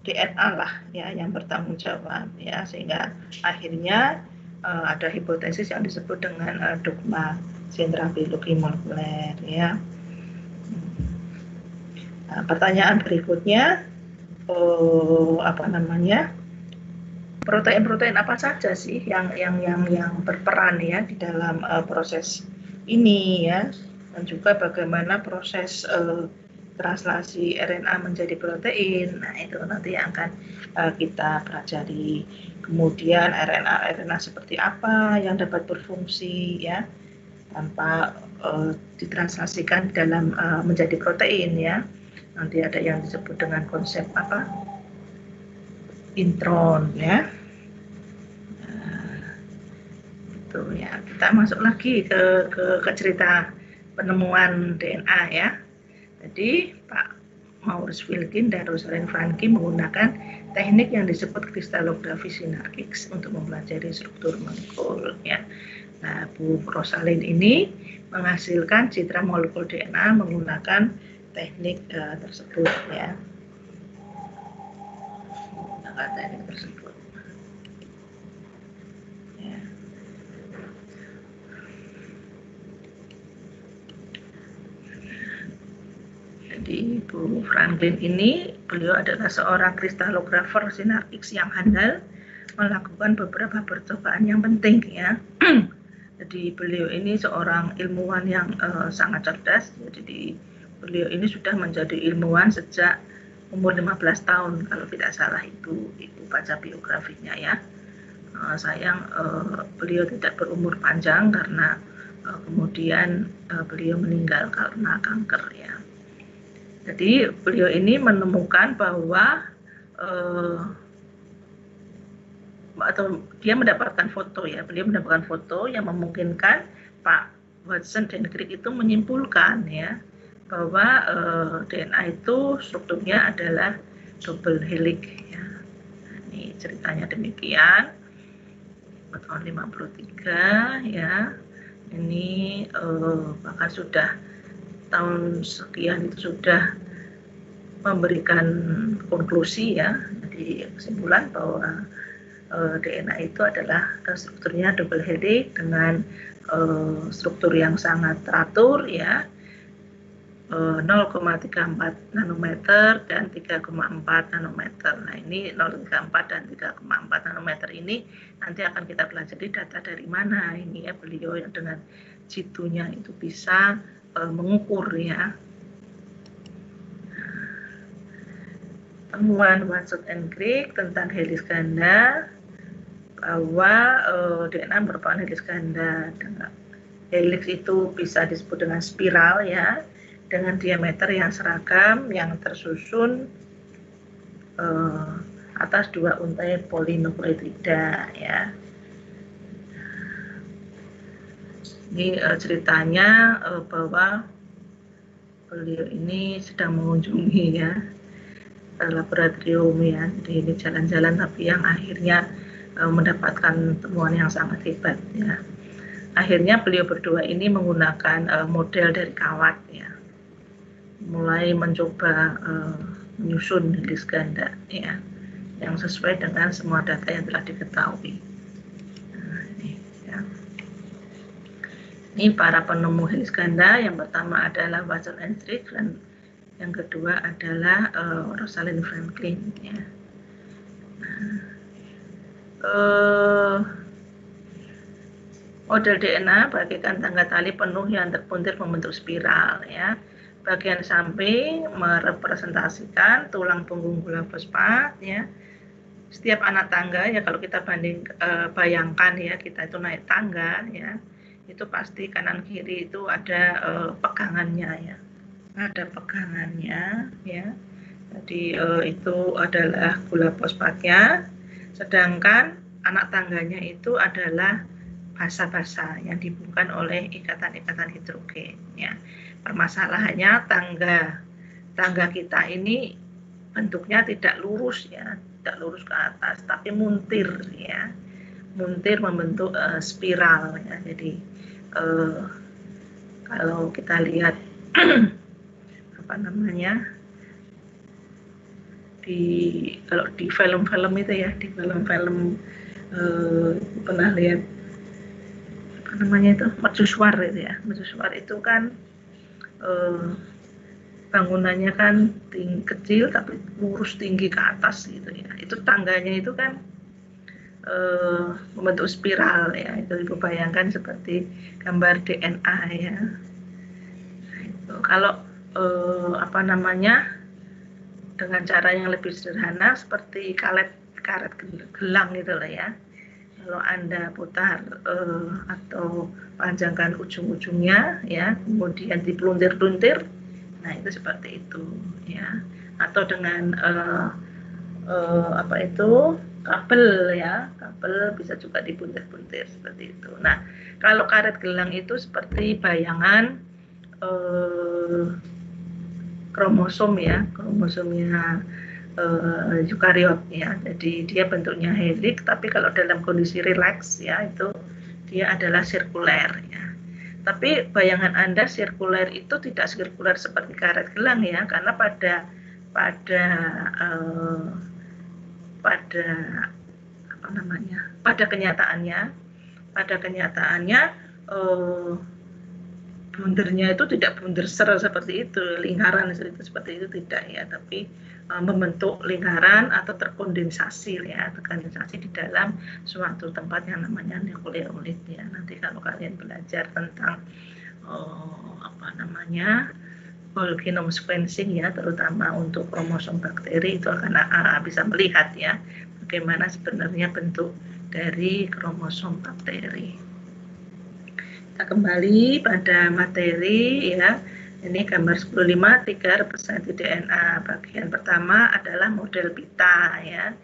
DNA lah ya yang bertanggung jawab ya, sehingga akhirnya ada hipotesis yang disebut dengan dogma sentra biologi molekuler ya. Nah, pertanyaan berikutnya, protein-protein apa saja sih yang berperan ya di dalam proses ini ya, dan juga bagaimana proses translasi RNA menjadi protein. Nah, itu nanti yang akan kita pelajari. Kemudian RNA seperti apa yang dapat berfungsi ya tanpa ditranslasikan dalam menjadi protein ya. Nanti ada yang disebut dengan konsep intron ya. Itu ya. Kita masuk lagi ke cerita penemuan DNA ya. Jadi Pak Maurice Wilkin dan Rosalind Franke menggunakan teknik yang disebut kristalografi sinarkik untuk mempelajari struktur molekul ya. Nah, Bu Rosalind ini menghasilkan citra molekul DNA menggunakan teknik tersebut ya. Menggunakan teknik tersebut. Ya. Jadi Bu Franklin ini, beliau adalah seorang kristalografer sinarkik yang handal, melakukan beberapa percobaan yang penting ya. Jadi beliau ini seorang ilmuwan yang sangat cerdas. Jadi beliau ini sudah menjadi ilmuwan sejak umur 15 tahun kalau tidak salah, ibu baca biografinya ya. Sayang beliau tidak berumur panjang karena kemudian beliau meninggal karena kanker ya. Jadi beliau ini menemukan bahwa atau dia mendapatkan foto ya, beliau mendapatkan foto yang memungkinkan Pak Watson dan Crick itu menyimpulkan ya bahwa DNA itu strukturnya adalah double helix ya. Nah, ini ceritanya demikian. Tahun 53 ya. Ini bahkan sudah tahun sekian itu sudah memberikan konklusi ya, jadi kesimpulan bahwa DNA itu adalah strukturnya double helix dengan struktur yang sangat teratur ya, 0,34 nanometer dan 3,4 nanometer. Nah, ini 0,34 dan 3,4 nanometer ini nanti akan kita pelajari data dari mana ini ya, beliau yang dengan jitunya itu bisa mengukur ya. Temuan Watson and Crick tentang helix ganda, bahwa DNA merupakan helix ganda. Helix itu bisa disebut dengan spiral ya, dengan diameter yang seragam yang tersusun atas dua untai polinukleotida ya. Ini ceritanya bahwa beliau ini sedang mengunjungi ya laboratorium ya, jadi ini jalan-jalan tapi yang akhirnya mendapatkan temuan yang sangat hebat ya. Akhirnya beliau berdua ini menggunakan model dari kawat ya, mulai mencoba menyusun helix ganda ya, yang sesuai dengan semua data yang telah diketahui. Nah, ini, ya. Ini para penemu helix ganda. Yang pertama adalah Watson and Crick dan yang kedua adalah Rosalind Franklin. Ya. Model DNA bagaikan tangga tali penuh yang terpuntir membentuk spiral. Ya. Bagian samping merepresentasikan tulang punggung gula fosfat. Ya. Setiap anak tangga ya kalau kita bayangkan ya kita itu naik tangga ya itu pasti kanan kiri itu ada pegangannya ya, ada pegangannya ya. Jadi itu adalah gula fosfatnya, sedangkan anak tangganya itu adalah basa-basa yang dihubungkan oleh ikatan-ikatan hidrogen ya. Permasalahannya tangga kita ini bentuknya tidak lurus ya, tidak lurus ke atas tapi muntir ya, muntir membentuk spiral ya. Jadi kalau kita lihat apa namanya kalau di film-film itu ya, di film-film pernah lihat apa namanya itu mercusuar itu ya, mercusuar itu kan bangunannya kan kecil tapi lurus tinggi ke atas gitu ya. Itu tangganya itu kan membentuk spiral ya. Itu ibu bayangkan seperti gambar DNA ya. Nah, itu. Kalau apa namanya dengan cara yang lebih sederhana seperti karet gelang gitu lah ya. Kalau Anda putar atau panjangkan ujung-ujungnya ya, kemudian dipeluntir-peluntir. Nah, itu seperti itu ya. Atau dengan apa itu kabel ya, kabel bisa juga dibuntir-buntir seperti itu. Nah, kalau karet gelang itu seperti bayangan kromosom ya, kromosomnya eukariot ya. Jadi dia bentuknya helix, tapi kalau dalam kondisi rileks ya itu dia adalah sirkuler ya. Tapi bayangan Anda sirkuler itu tidak sirkuler seperti karet gelang ya, karena pada apa namanya? Pada kenyataannya bundernya itu tidak bunder seperti itu, lingkaran seperti itu tidak ya, tapi membentuk lingkaran atau terkondensasi ya, terkondensasi di dalam suatu tempat yang namanya nukleolit ya. Nanti kalau kalian belajar tentang apa namanya whole genome sequencing ya, terutama untuk kromosom bakteri itu akan bisa melihat ya bagaimana sebenarnya bentuk dari kromosom bakteri. Kita kembali pada materi ya. Ini gambar 10.5 3 representasi DNA. Bagian pertama adalah model pita ya.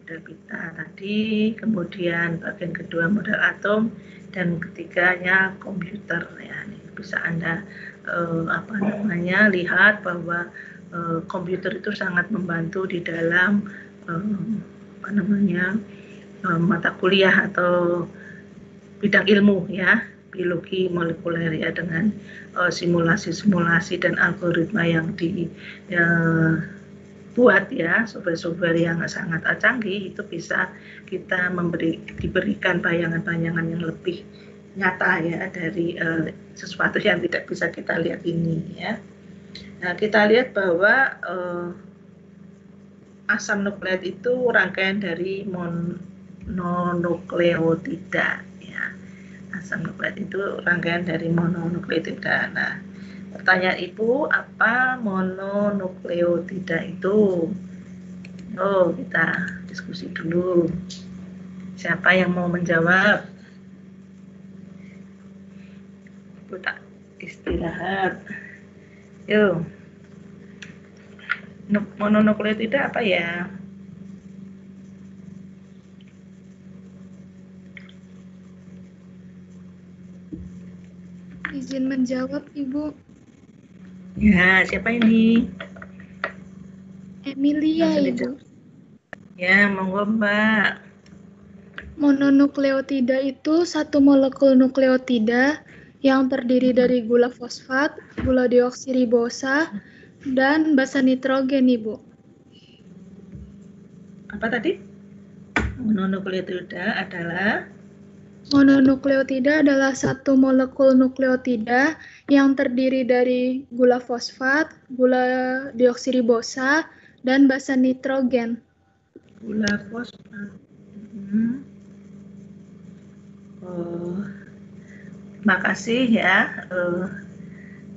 Model pita tadi, kemudian bagian kedua model atom dan ketiganya komputer ya. Ini bisa Anda apa namanya lihat bahwa komputer itu sangat membantu di dalam apa namanya mata kuliah atau bidang ilmu ya, biologi molekuler ya, dengan simulasi-simulasi dan algoritma yang dibuat ya, software-software yang sangat canggih itu bisa kita diberikan bayangan-bayangan yang lebih nyata ya dari sesuatu yang tidak bisa kita lihat ini ya. Nah, kita lihat bahwa asam nukleat itu rangkaian dari mononukleotida ya. Asam nukleat itu rangkaian dari mononukleotida. Nah, pertanyaan Ibu, apa mononukleotida itu? Oh, kita diskusi dulu. Siapa yang mau menjawab? Ibu tak istirahat. Yuk. Mononukleotida apa ya? Izin menjawab, Ibu. Ya, siapa ini? Emilia, Ibu. Ya, monggo Mbak. Mononukleotida itu satu molekul nukleotida yang terdiri dari gula fosfat, gula deoksiribosa, dan basa nitrogen, Ibu. Apa tadi? Mononukleotida adalah Mononukleotida adalah satu molekul nukleotida yang terdiri dari gula fosfat, gula deoksiribosa, dan basa nitrogen. Gula fosfat. Oh, makasih ya,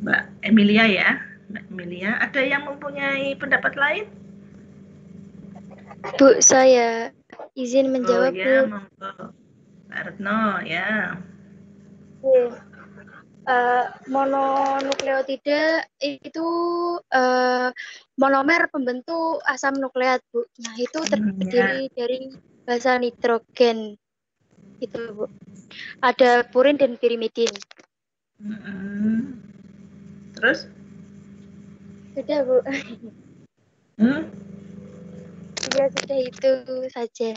Mbak Emilia ya. Mbak Emilia, ada yang mempunyai pendapat lain? Bu, saya izin menjawab, ya, Bu. monggo. Pak Retno ya. Mononukleotida itu monomer pembentuk asam nukleat, Bu. Nah, itu terdiri dari basa nitrogen. Itu, Bu. Ada purin dan pirimidin. Terus? Sudah, Bu. Ya, sudah itu saja.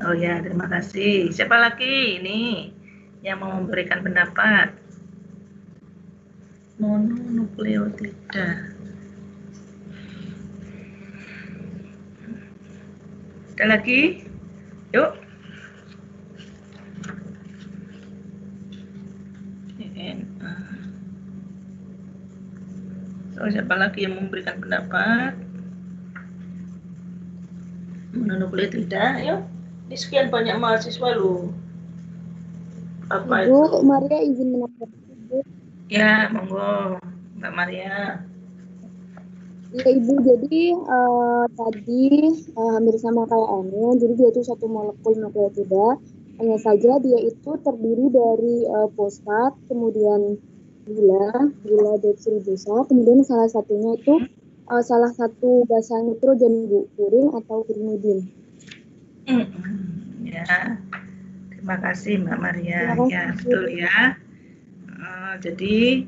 Oh ya, terima kasih. Siapa lagi ini yang mau memberikan pendapat? Mononukleotida. Ada lagi? Yuk. So, siapa lagi yang memberikan pendapat? Mononukleotida, yuk. Ini sekian banyak mahasiswa loh. Apa Ibu, itu? Maria izin menambahkan, Bu. Ya, monggo, Mbak Maria. Ya, Ibu, jadi tadi hampir sama kayak Anu, jadi dia itu satu molekul nukleotida, hanya saja dia itu terdiri dari fosfat, kemudian gula deoksiribosa, kemudian salah satunya itu salah satu basa nitrogen, Bu, purin atau pirimidin. Ya, terima kasih Mbak Maria. Ya, betul ya. Jadi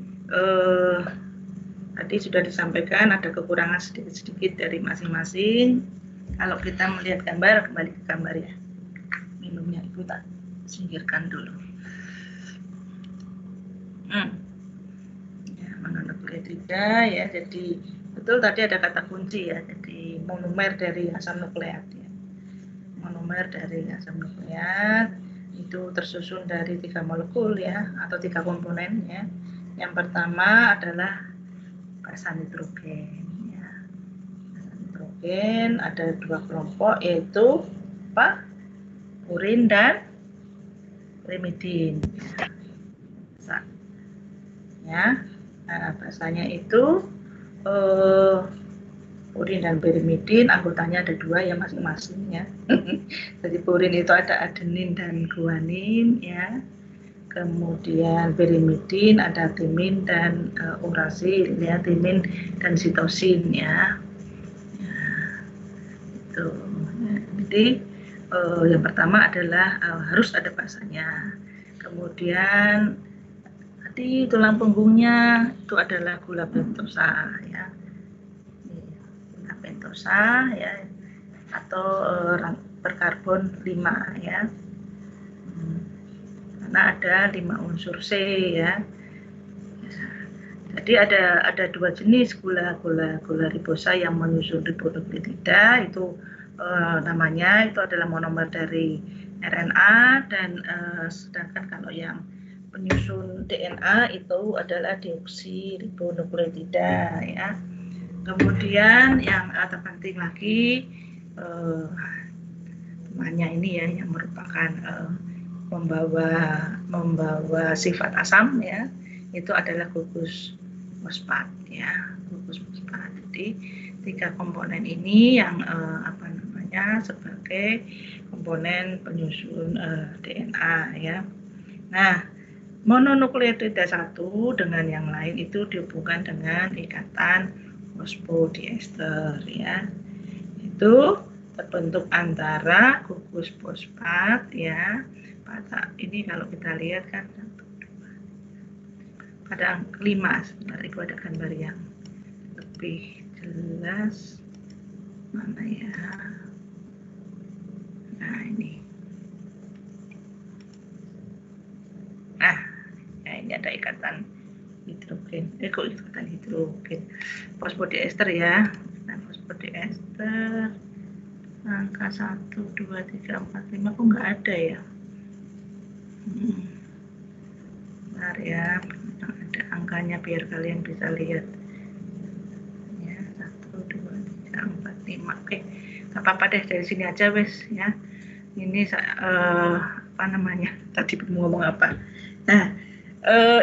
tadi sudah disampaikan ada kekurangan sedikit-sedikit dari masing-masing. Kalau kita melihat gambar, kembali ke gambar ya. Minumnya Ibu tak singkirkan dulu. Ya, mononukleotida ya. Jadi betul tadi ada kata kunci ya. Jadi monomer dari asam nukleat ya. Monomer dari asam nukleat itu tersusun dari 3 molekul ya, atau 3 komponen ya. Yang pertama adalah basa nitrogen ya. Basa nitrogen ada 2 kelompok, yaitu apa? Purin dan pirimidin ya. Nah, basanya itu purin dan pirimidin, anggotanya ada 2 ya masing-masing ya. Jadi purin itu ada adenin dan guanin ya. Kemudian pirimidin ada timin dan urasil ya, timin dan sitosin ya. Itu. Jadi yang pertama adalah harus ada basanya. Kemudian tadi tulang punggungnya itu adalah gula pentosa ya. Gula pentosa ya, atau berkarbon 5 ya. Karena ada 5 unsur C ya. Jadi ada 2 jenis gula ribosa yang menyusun ribonukleotida, itu namanya itu adalah monomer dari RNA, dan sedangkan kalau yang penyusun DNA itu adalah deoksiribonukleotida ya. Kemudian yang terpenting lagi temannya ini ya, yang merupakan membawa sifat asam ya, itu adalah gugus fosfat ya, gugus fosfat. Jadi 3 komponen ini yang sebagai komponen penyusun DNA ya. Nah, mononukleotida satu dengan yang lain itu dihubungkan dengan ikatan fosfodiester ya. Itu terbentuk antara gugus fosfat ya. Ini kalau kita lihat kan pada angka 5, sebentar itu ada gambar yang lebih jelas. Mana ya? Nah, ini. Nah, ya ini ada ikatan hidrogen. Kok ikatan hidrogen? Fosfodiester ya. Nah, fosfodiester angka 1, 2, 3, 4, 5 kok nggak ada ya? Bentar ya, ada angkanya biar kalian bisa lihat. Ya, 1, 2, 3, 4, 5. Oke, nggak apa-apa deh, dari sini aja wes ya. Ini apa namanya? Tadi mau ngomong apa? Nah,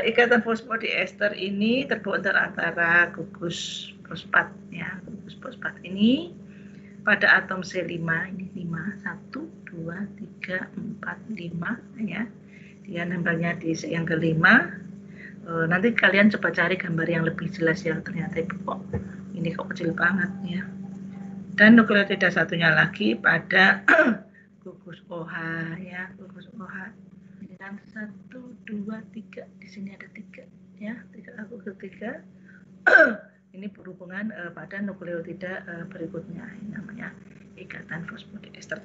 ikatan fosfodiester ini terbuat antara gugus fosfat ya. Gugus fosfat ini pada atom C5 ini 5, 1, 2, 3, 4, 5 ya. Dia nempelnya di yang kelima. Nanti kalian coba cari gambar yang lebih jelas ya, ternyata kok ini kok kecil banget ya. Dan nukleotida satunya lagi pada gugus OH ya, gugus OH. Yang 1, 2, 3, di sini ada 3 ya, 3 gugus 3. Ini berhubungan pada nukleotida berikutnya, ini namanya ikatan fosfodiester.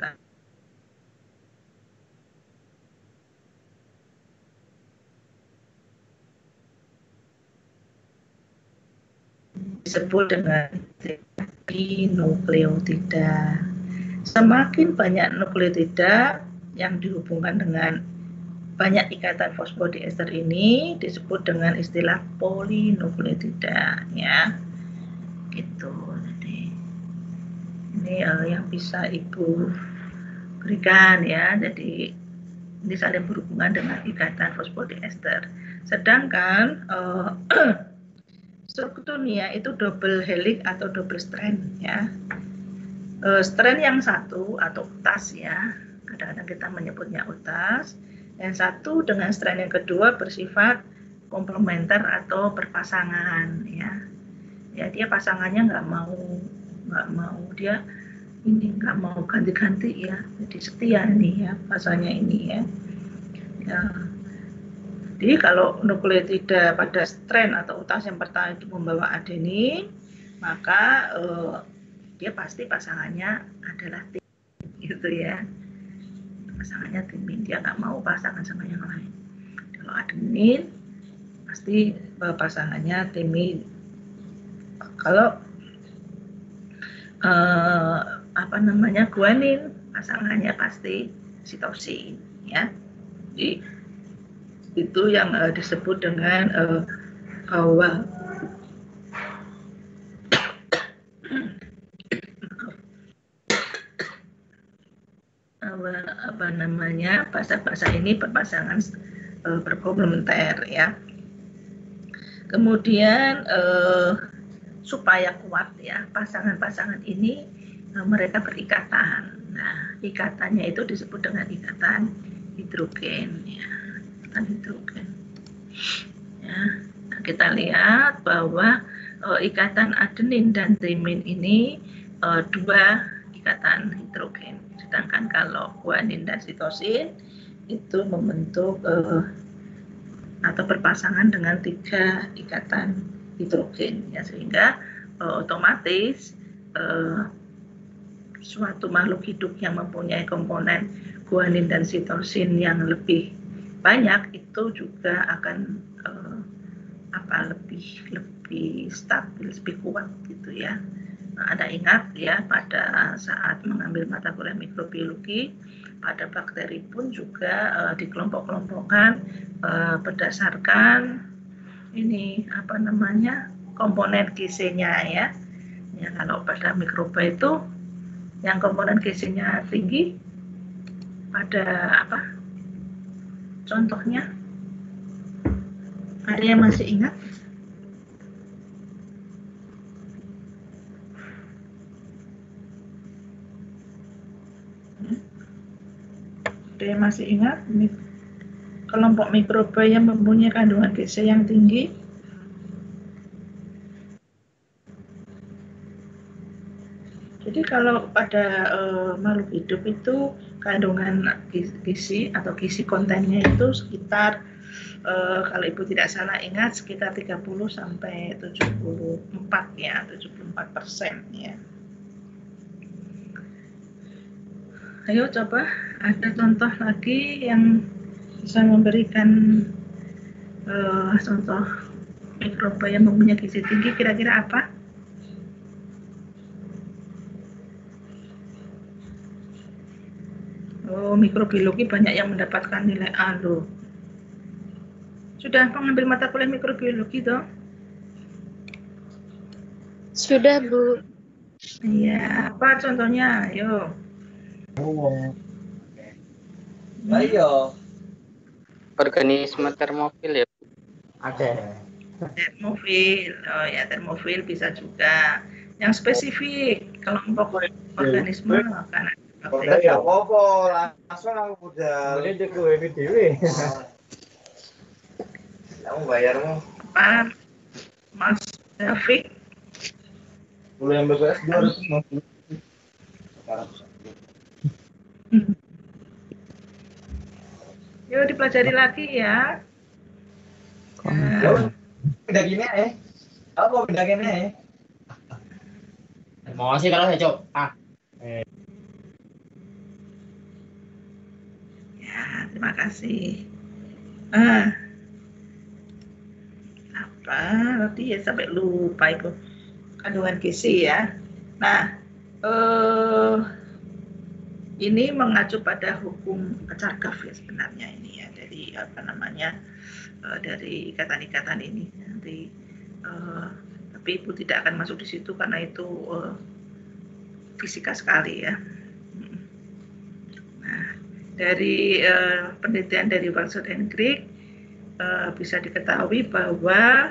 Disebut dengan nukleotida. Semakin banyak nukleotida yang dihubungkan dengan banyak ikatan fosfodiester ini disebut dengan istilah polinukleotida ya. Gitu. Jadi ini yang bisa Ibu berikan ya. Jadi ini saling berhubungan dengan ikatan fosfodiester. Sedangkan strukturnya itu double helix atau double strand ya. Strand yang satu atau utas ya, kadang-kadang kita menyebutnya utas. Yang satu dengan strand yang kedua bersifat komplementer atau berpasangan ya. Ya dia pasangannya nggak mau dia ini nggak mau ganti-ganti ya. Jadi setia nih ya pasangannya ini ya. Ya. Jadi kalau nukleotida pada strand atau utas yang pertama itu membawa adenin, maka dia pasti pasangannya adalah timin gitu ya. Pasangannya timin, dia nggak mau pasangan sama yang lain. Kalau adenin pasti pasangannya timin. Kalau apa namanya guanin, pasangannya pasti sitosin ya. Jadi itu yang disebut dengan bahwa apa namanya bahasa-bahasa ini berpasangan berkomplementer ya. Kemudian supaya kuat ya pasangan-pasangan ini mereka berikatan. Nah ikatannya itu disebut dengan ikatan hidrogen ya. Hidrogen ya. Nah, kita lihat bahwa ikatan adenin dan timin ini dua ikatan hidrogen, sedangkan kalau guanin dan sitosin itu membentuk atau berpasangan dengan 3 ikatan hidrogen ya, sehingga otomatis suatu makhluk hidup yang mempunyai komponen guanin dan sitosin yang lebih banyak itu juga akan lebih stabil, lebih kuat gitu ya. Nah, Anda ingat ya pada saat mengambil mata kuliah mikrobiologi, pada bakteri pun juga dikelompok-kelompokkan berdasarkan ini apa namanya komponen GC-nya ya. Ya kalau pada mikroba itu yang komponen GC-nya tinggi pada apa? Contohnya, ada yang masih ingat? Ada yang masih ingat? Kelompok mikroba yang mempunyai kandungan GC yang tinggi? Jadi kalau pada makhluk hidup itu kandungan gizi atau gizi kontennya itu sekitar kalau Ibu tidak salah ingat sekitar 30 sampai 74 ya, 74% ya. Ayo coba ada contoh lagi yang bisa memberikan contoh mikroba yang mempunyai gizi tinggi, kira-kira apa? Oh, mikrobiologi banyak yang mendapatkan nilai A loh. Sudah mengambil mata kuliah mikrobiologi toh? Sudah, Bu. Iya, apa contohnya? Ayo. Ayo. Organisme termofil ya. Ada. Termofil, oh ya termofil bisa juga. Yang spesifik kelompok organisme karena Ya apa langsung aku udah. Ini dia gue ini dewe. Kamu bayarmu. Pak Mas David. Mulai MBPS 250. Yuk dipelajari lagi ya. Ya, beda gini apa beda gini Mau kasih kalau saya cok. Ya, terima kasih. Apa? Nanti ya sampai lupa itu kandungan gizi ya. Nah, ini mengacu pada hukum Chargaff ya sebenarnya ini ya, dari apa namanya, dari ikatan-ikatan ini nanti, tapi Ibu tidak akan masuk di situ karena itu fisika sekali ya. Nah, dari penelitian dari Walser dan Crick bisa diketahui bahwa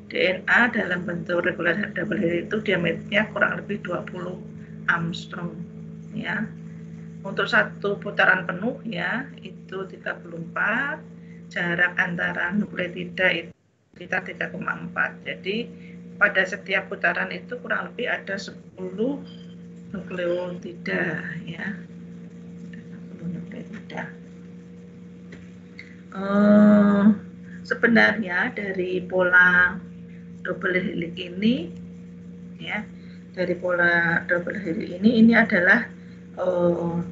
DNA dalam bentuk regular double helix itu diameternya kurang lebih 20 Armstrong ya. Untuk satu putaran penuh ya itu 34, jarak antara nukleotida itu sekitar 3,4. Jadi pada setiap putaran itu kurang lebih ada 10 nukleotida ya. 10 nukleotida. Sebenarnya dari pola double helix ini ya, dari pola double helix ini adalah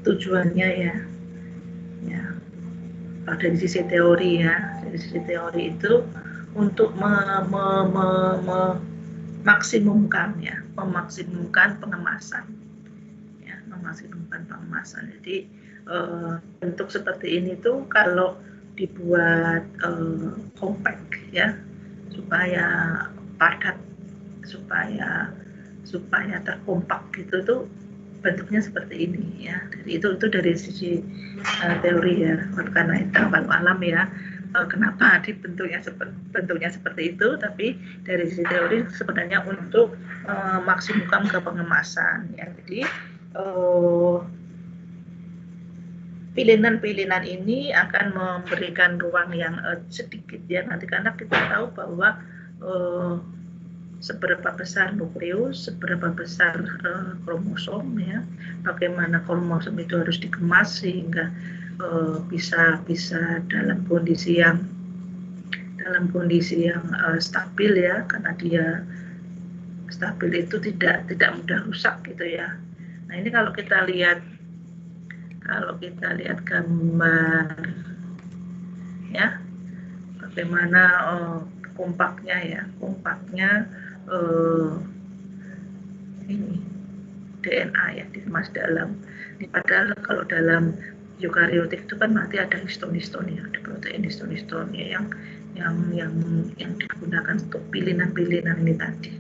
tujuannya ya dari sisi teori ya, dari sisi teori itu untuk memaksimumkan pengemasan ya, memaksimumkan pengemasan. Jadi bentuk seperti ini tuh kalau dibuat compact ya, supaya padat, supaya terkompak gitu tuh bentuknya seperti ini ya. Jadi itu dari sisi teori ya, karena itu walau alam ya, kenapa bentuknya seperti itu, tapi dari sisi teori sebenarnya untuk maksimumkan ke pengemasan ya. Jadi pilihan-pilihan ini akan memberikan ruang yang sedikit ya nanti, karena kita tahu bahwa seberapa besar nukleus, seberapa besar kromosom ya, bagaimana kromosom itu harus dikemas sehingga bisa dalam kondisi yang stabil ya, karena dia stabil itu tidak mudah rusak gitu ya. Nah ini kalau kita lihat gambar ya, bagaimana kompaknya ini DNA ya dikemas dalam ini. Padahal kalau dalam eukariotik itu kan nanti ada histon ya, ada protein histon ya yang digunakan untuk pilihan-pilihan ini tadi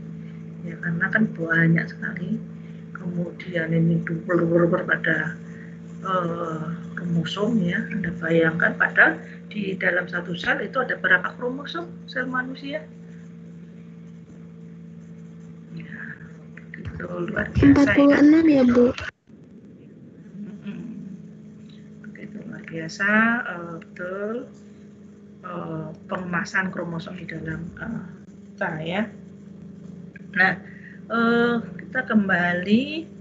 ya, karena kan banyak sekali. Kemudian ini pada kromosom ya, Anda bayangkan padahal di dalam satu sel itu ada berapa kromosom sel manusia ya, begitu luar biasa 46 ya Bu. Begitu luar biasa betul pengemasan kromosom di dalam kita ya. Nah kita kembali.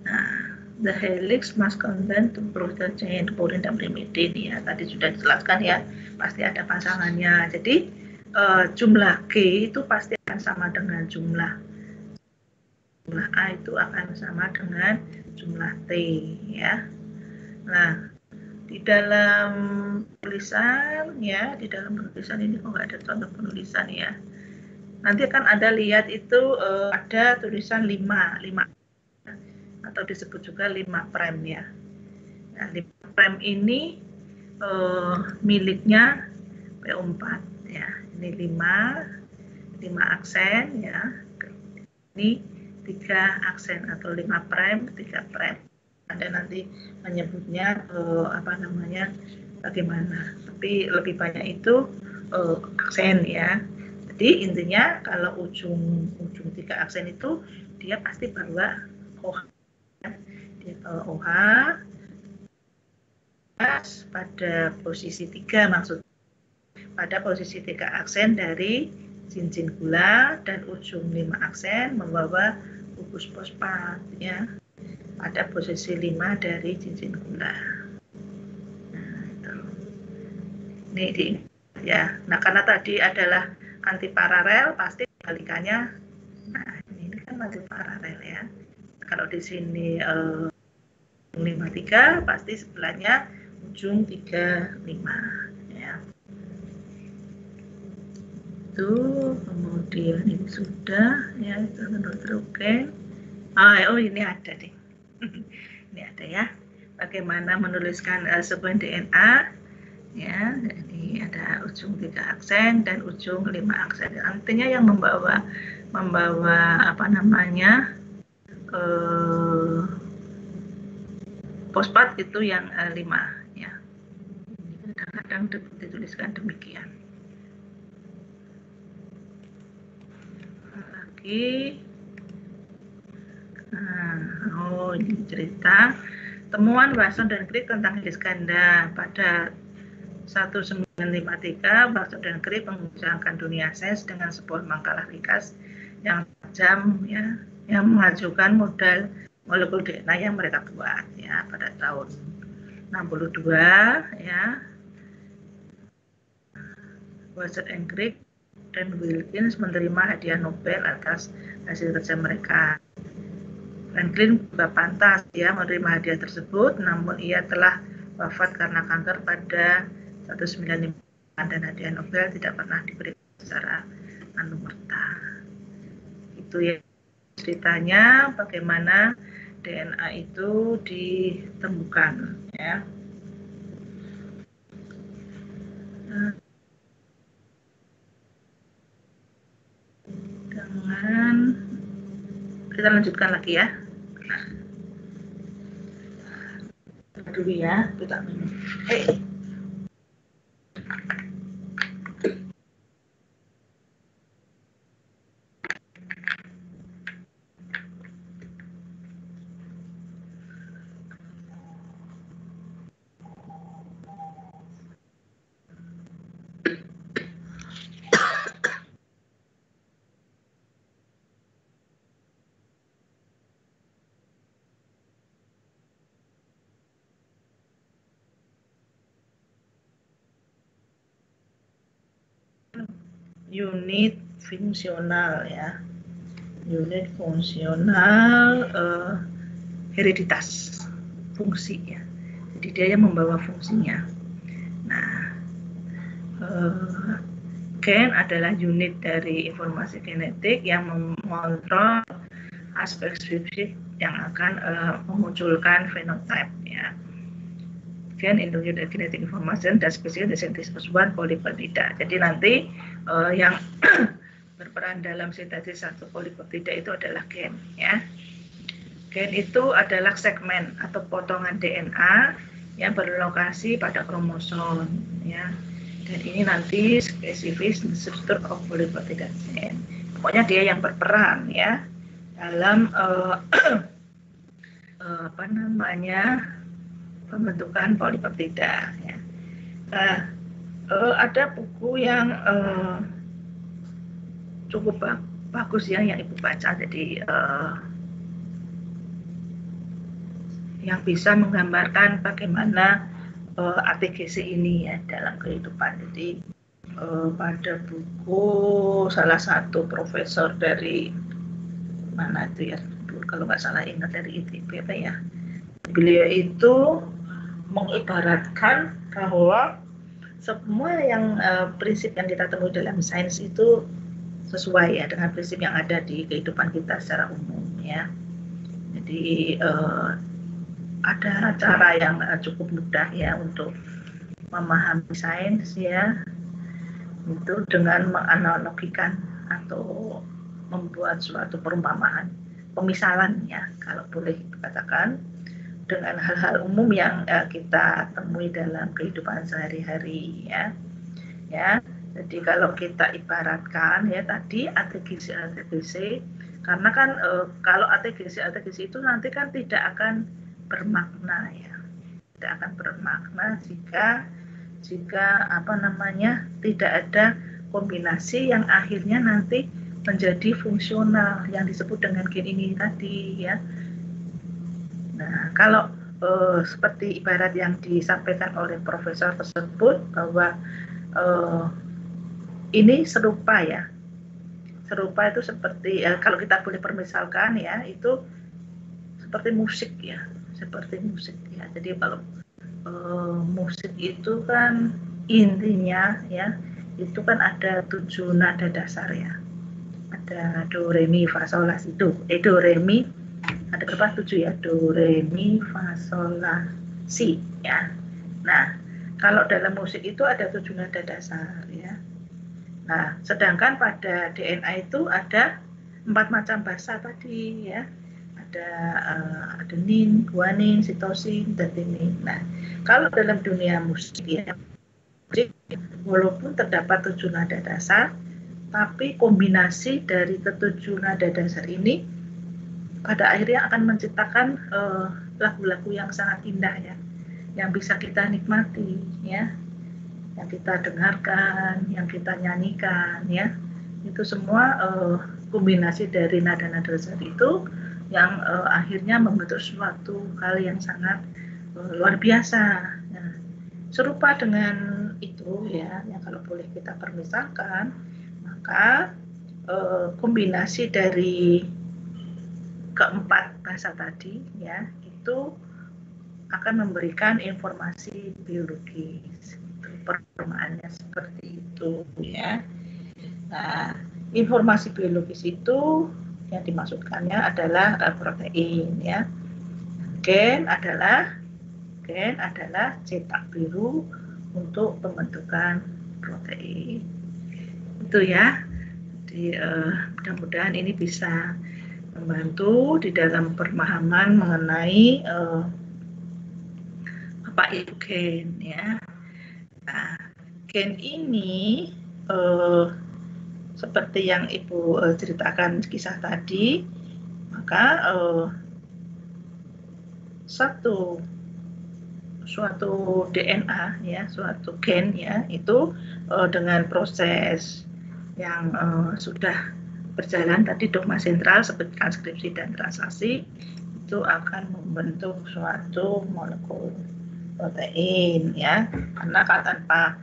Nah, the helix must contain the protein chain kemudian dan primidin ya, tadi sudah dijelaskan ya, pasti ada pasangannya. Jadi jumlah G itu pasti akan sama dengan jumlah A itu akan sama dengan jumlah T ya. Nah di dalam tulisan ya, di dalam penulisan ini kok nggak ada contoh penulisan ya, nanti akan ada lihat itu ada tulisan 5 atau disebut juga 5' ya. Nah, 5' ini miliknya PO4 ya. Ini 5 aksen ya. Ini 3 aksen atau 5', 3'. Anda nanti menyebutnya bagaimana. Tapi lebih banyak itu aksen ya. Jadi intinya kalau ujung 3 aksen itu dia pasti bawa OH. Dia bawa OH pada posisi 3 maksudnya. Pada posisi 3 aksen dari cincin gula dan ujung 5 aksen membawa gugus fosfat ya. Pada posisi 5 dari cincin gula. Nah, itu. Ini ya. Nah, karena tadi adalah antiparalel, pasti kebalikannya. Nah, ini kan antiparalel ya. Kalau di sini 5,3 pasti sebelahnya ujung 3,5 ya. Itu kemudian ini sudah ya, itu nitrogen. Oh ini ada deh. Ini ada ya. Bagaimana menuliskan sebuah DNA ya. Jadi ada ujung 3 aksen dan ujung 5 aksen. Artinya yang membawa fosfat itu yang 5 ya. Kadang-kadang dituliskan demikian. Lagi. Ini cerita temuan Watson dan Crick tentang jenis ganda pada 1953. Watson dan Crick menguncangkan dunia sains dengan sebuah makalah ringkas yang tajam ya, yang mengajukan model molekul DNA yang mereka buat ya pada tahun 62 ya. Watson and Crick dan Wilkins menerima hadiah Nobel atas hasil kerja mereka. Franklin juga pantas ya menerima hadiah tersebut, namun ia telah wafat karena kanker pada 1995 dan hadiah Nobel tidak pernah diberikan secara anumerta. Itu ya ceritanya bagaimana DNA itu ditemukan ya. Dengan kita lanjutkan lagi ya. Dulu ya, kita minum. Unit fungsional ya, unit fungsional hereditas fungsi ya, jadi dia yang membawa fungsinya. Nah, gen adalah unit dari informasi genetik yang mengontrol aspek spesifik yang akan memunculkan fenotipe ya. Gen include genetic information dan spesifik sintesis one polipeptida. Jadi nanti yang berperan dalam sintesis satu polipeptida itu adalah gen ya. Gen itu adalah segmen atau potongan DNA yang berlokasi pada kromosom ya. Dan ini nanti spesifik struktur of polipeptida gen. Pokoknya dia yang berperan ya dalam pembentukan polipeptida ya. Ada buku yang cukup bagus ya yang Ibu baca, jadi yang bisa menggambarkan bagaimana arti gizi ini ya dalam kehidupan. Jadi pada buku salah satu profesor dari mana itu ya, kalau nggak salah ingat dari ITB apa ya, beliau itu mengibaratkan bahwa semua yang prinsip yang kita temui dalam sains itu sesuai ya dengan prinsip yang ada di kehidupan kita secara umum ya. Jadi ada cara yang cukup mudah ya untuk memahami sains ya, itu dengan menganalogikan atau membuat suatu perumpamaan, pemisalan ya, kalau boleh dikatakan, dengan hal-hal umum yang kita temui dalam kehidupan sehari-hari ya. Jadi kalau kita ibaratkan ya tadi ATGC, karena kan kalau ATGC itu nanti kan tidak akan bermakna ya, tidak akan bermakna jika apa namanya tidak ada kombinasi yang akhirnya nanti menjadi fungsional yang disebut dengan gen ini tadi ya. Nah kalau seperti ibarat yang disampaikan oleh profesor tersebut bahwa ini serupa ya, serupa itu seperti kalau kita boleh permisalkan ya, itu seperti musik ya, seperti musik ya. Jadi kalau musik itu kan intinya ya, itu kan ada 7 nada dasar ya, ada do re mi fa sol la si do, do re mi ada berapa 7 ya, do re mi fa sol la si ya. Nah kalau dalam musik itu ada 7 nada dasar ya. Nah, sedangkan pada DNA itu ada 4 macam bahasa tadi ya. Ada adenin, guanin, sitosin, dan timin. Nah, kalau dalam dunia musik ya, walaupun terdapat 7 nada dasar, tapi kombinasi dari ketujuh nada dasar ini pada akhirnya akan menciptakan lagu-lagu yang sangat indah ya, yang bisa kita nikmati ya, yang kita dengarkan, yang kita nyanyikan ya, itu semua kombinasi dari nada-nada dasar itu yang akhirnya membentuk suatu hal yang sangat luar biasa. Nah, serupa dengan itu ya, yang kalau boleh kita permisalkan, maka kombinasi dari keempat bahasa tadi ya, itu akan memberikan informasi biologis. Permainnya seperti itu ya. Nah, informasi biologis itu yang dimaksudkannya adalah protein ya. Gen adalah cetak biru untuk pembentukan protein. Itu ya. Jadi mudah-mudahan ini bisa membantu di dalam pemahaman mengenai apa itu gen ya. Nah, gen ini seperti yang Ibu ceritakan kisah tadi, maka suatu DNA ya, suatu gen ya, itu dengan proses yang sudah berjalan tadi dogma sentral seperti transkripsi dan translasi, itu akan membentuk suatu molekul protein ya, karena tanpa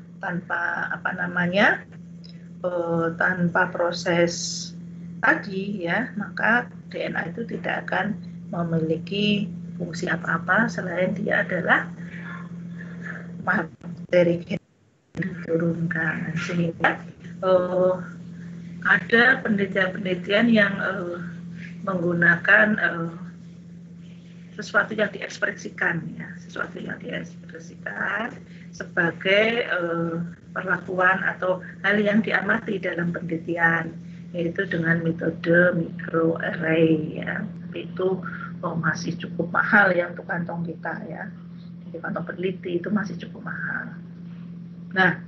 apa namanya tanpa proses tadi ya, maka DNA itu tidak akan memiliki fungsi apa-apa selain dia adalah materi gen diturunkan. Sehingga ada penelitian-penelitian yang menggunakan sesuatu yang diekspresikan ya, sebagai perlakuan atau hal yang diamati dalam penelitian, yaitu dengan metode microarray ya. Itu masih cukup mahal ya untuk kantong kita ya, di kantong peneliti itu masih cukup mahal. Nah,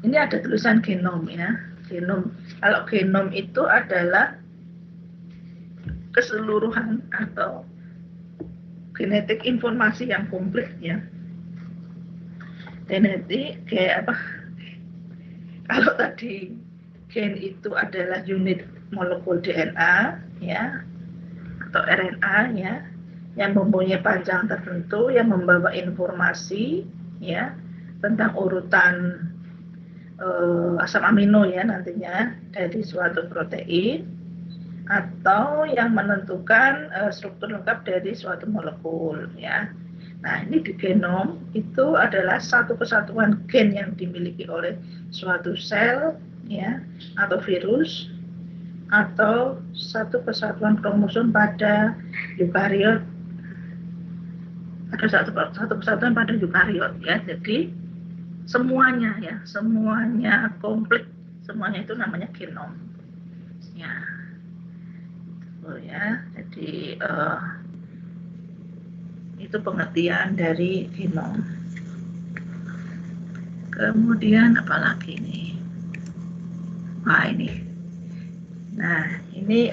ini ada tulisan genom ya, genom. Kalau genom itu adalah keseluruhan atau genetik informasi yang komplit ya. Genetik kayak apa? Kalau tadi gen itu adalah unit molekul DNA ya, atau RNA ya, yang mempunyai panjang tertentu yang membawa informasi ya tentang urutan asam amino ya nantinya dari suatu protein, atau yang menentukan struktur lengkap dari suatu molekul ya. Nah, ini di genom itu adalah satu kesatuan gen yang dimiliki oleh suatu sel ya, atau virus, atau satu kesatuan kromosom pada eukariot. Ada satu kesatuan pada eukariot ya. Jadi semuanya ya, semuanya komplit, semuanya itu namanya genom. Ya. Oh ya, jadi itu pengertian dari genom. Kemudian apalagi nih? Wah ini. Nah ini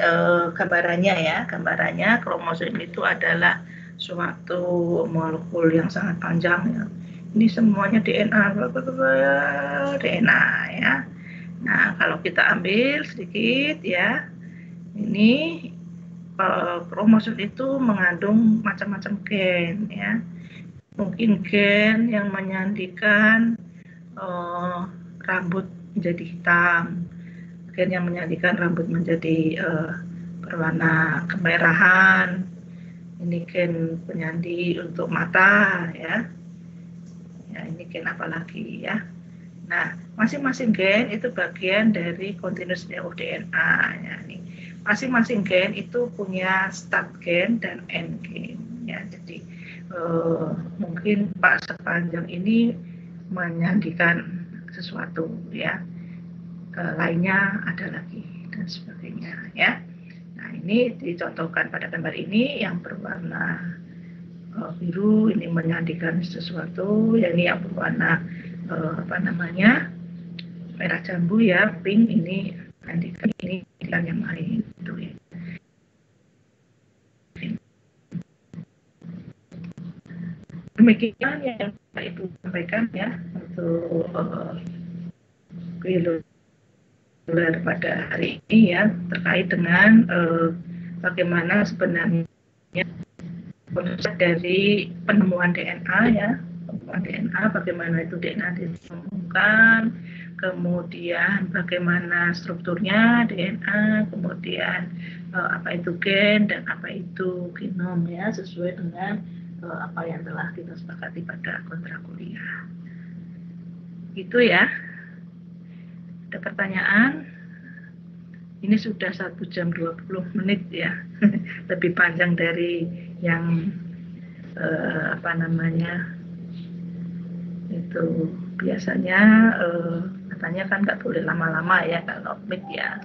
gambarannya ya, gambarannya kromosom itu adalah suatu molekul yang sangat panjang ya. Ini semuanya DNA, DNA ya. Nah kalau kita ambil sedikit ya, ini kromosom itu mengandung macam-macam gen ya. Mungkin gen yang menyandikan rambut menjadi hitam, gen yang menyandikan rambut menjadi berwarna kemerahan, ini gen penyandi untuk mata ya. Ya ini gen apa lagi ya. Nah masing-masing gen itu bagian dari continuous of DNA ya. Nih masing-masing gen itu punya start gen dan end gen ya. Jadi mungkin Pak sepanjang ini menyandikan sesuatu ya, lainnya ada lagi dan sebagainya ya. Nah ini dicontohkan pada gambar ini yang berwarna biru ini menyandikan sesuatu, ya ini yang berwarna merah jambu ya, pink ini menyandikan ini yang lain itu ya. Demikian yang Ibu sampaikan ya untuk biologi pada hari ini ya, terkait dengan bagaimana sebenarnya proses dari penemuan DNA ya, penemuan DNA, bagaimana itu DNA ditemukan, kemudian bagaimana strukturnya DNA, kemudian apa itu gen dan apa itu genom ya, sesuai dengan apa yang telah kita sepakati pada kontrak kuliah. Itu ya. Ada pertanyaan? Ini sudah 1 jam 20 menit ya. Lebih panjang dari yang itu biasanya katanya kan nggak boleh lama-lama ya kalau meet ya.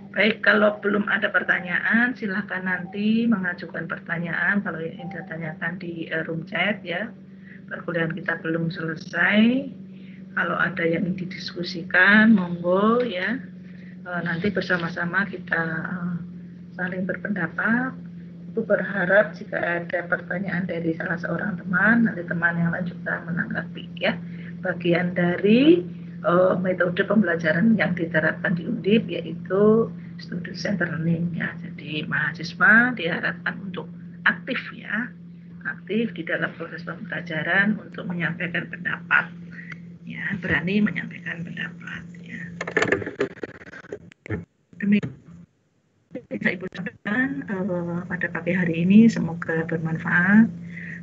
Baik, kalau belum ada pertanyaan, silakan nanti mengajukan pertanyaan kalau yang ditanyakan di room chat ya. Perkuliahan kita belum selesai. Kalau ada yang didiskusikan, monggo ya. Nanti bersama-sama kita saling berpendapat. Ibu berharap jika ada pertanyaan dari salah seorang teman, nanti teman yang lain juga menanggapi ya. Bagian dari metode pembelajaran yang diterapkan di Undip yaitu student center learning ya. Jadi mahasiswa diharapkan untuk aktif ya, aktif di dalam proses pembelajaran untuk menyampaikan pendapat ya, berani menyampaikan pendapat ya. Demikian Ibu sampaikan pada pagi hari ini, semoga bermanfaat.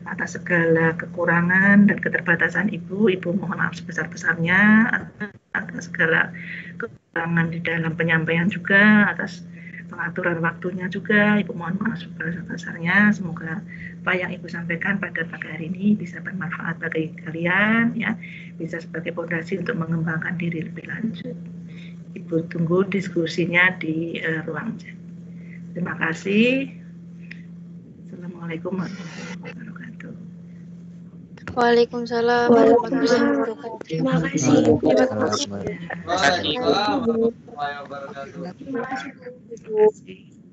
Atas segala kekurangan dan keterbatasan Ibu mohon maaf sebesar-besarnya. Atas segala kekurangan di dalam penyampaian juga, atas pengaturan waktunya juga, Ibu mohon maaf sebesar-besarnya. Semoga apa yang Ibu sampaikan pada pagi hari ini bisa bermanfaat bagi kalian, ya, bisa sebagai fondasi untuk mengembangkan diri lebih lanjut. Ibu tunggu diskusinya di ruang chat. Terima kasih. Assalamualaikum warahmatullahi wabarakatuh. Waalaikumsalam warahmatullahi wabarakatuh. Terima kasih. Terima kasih. Terima kasih.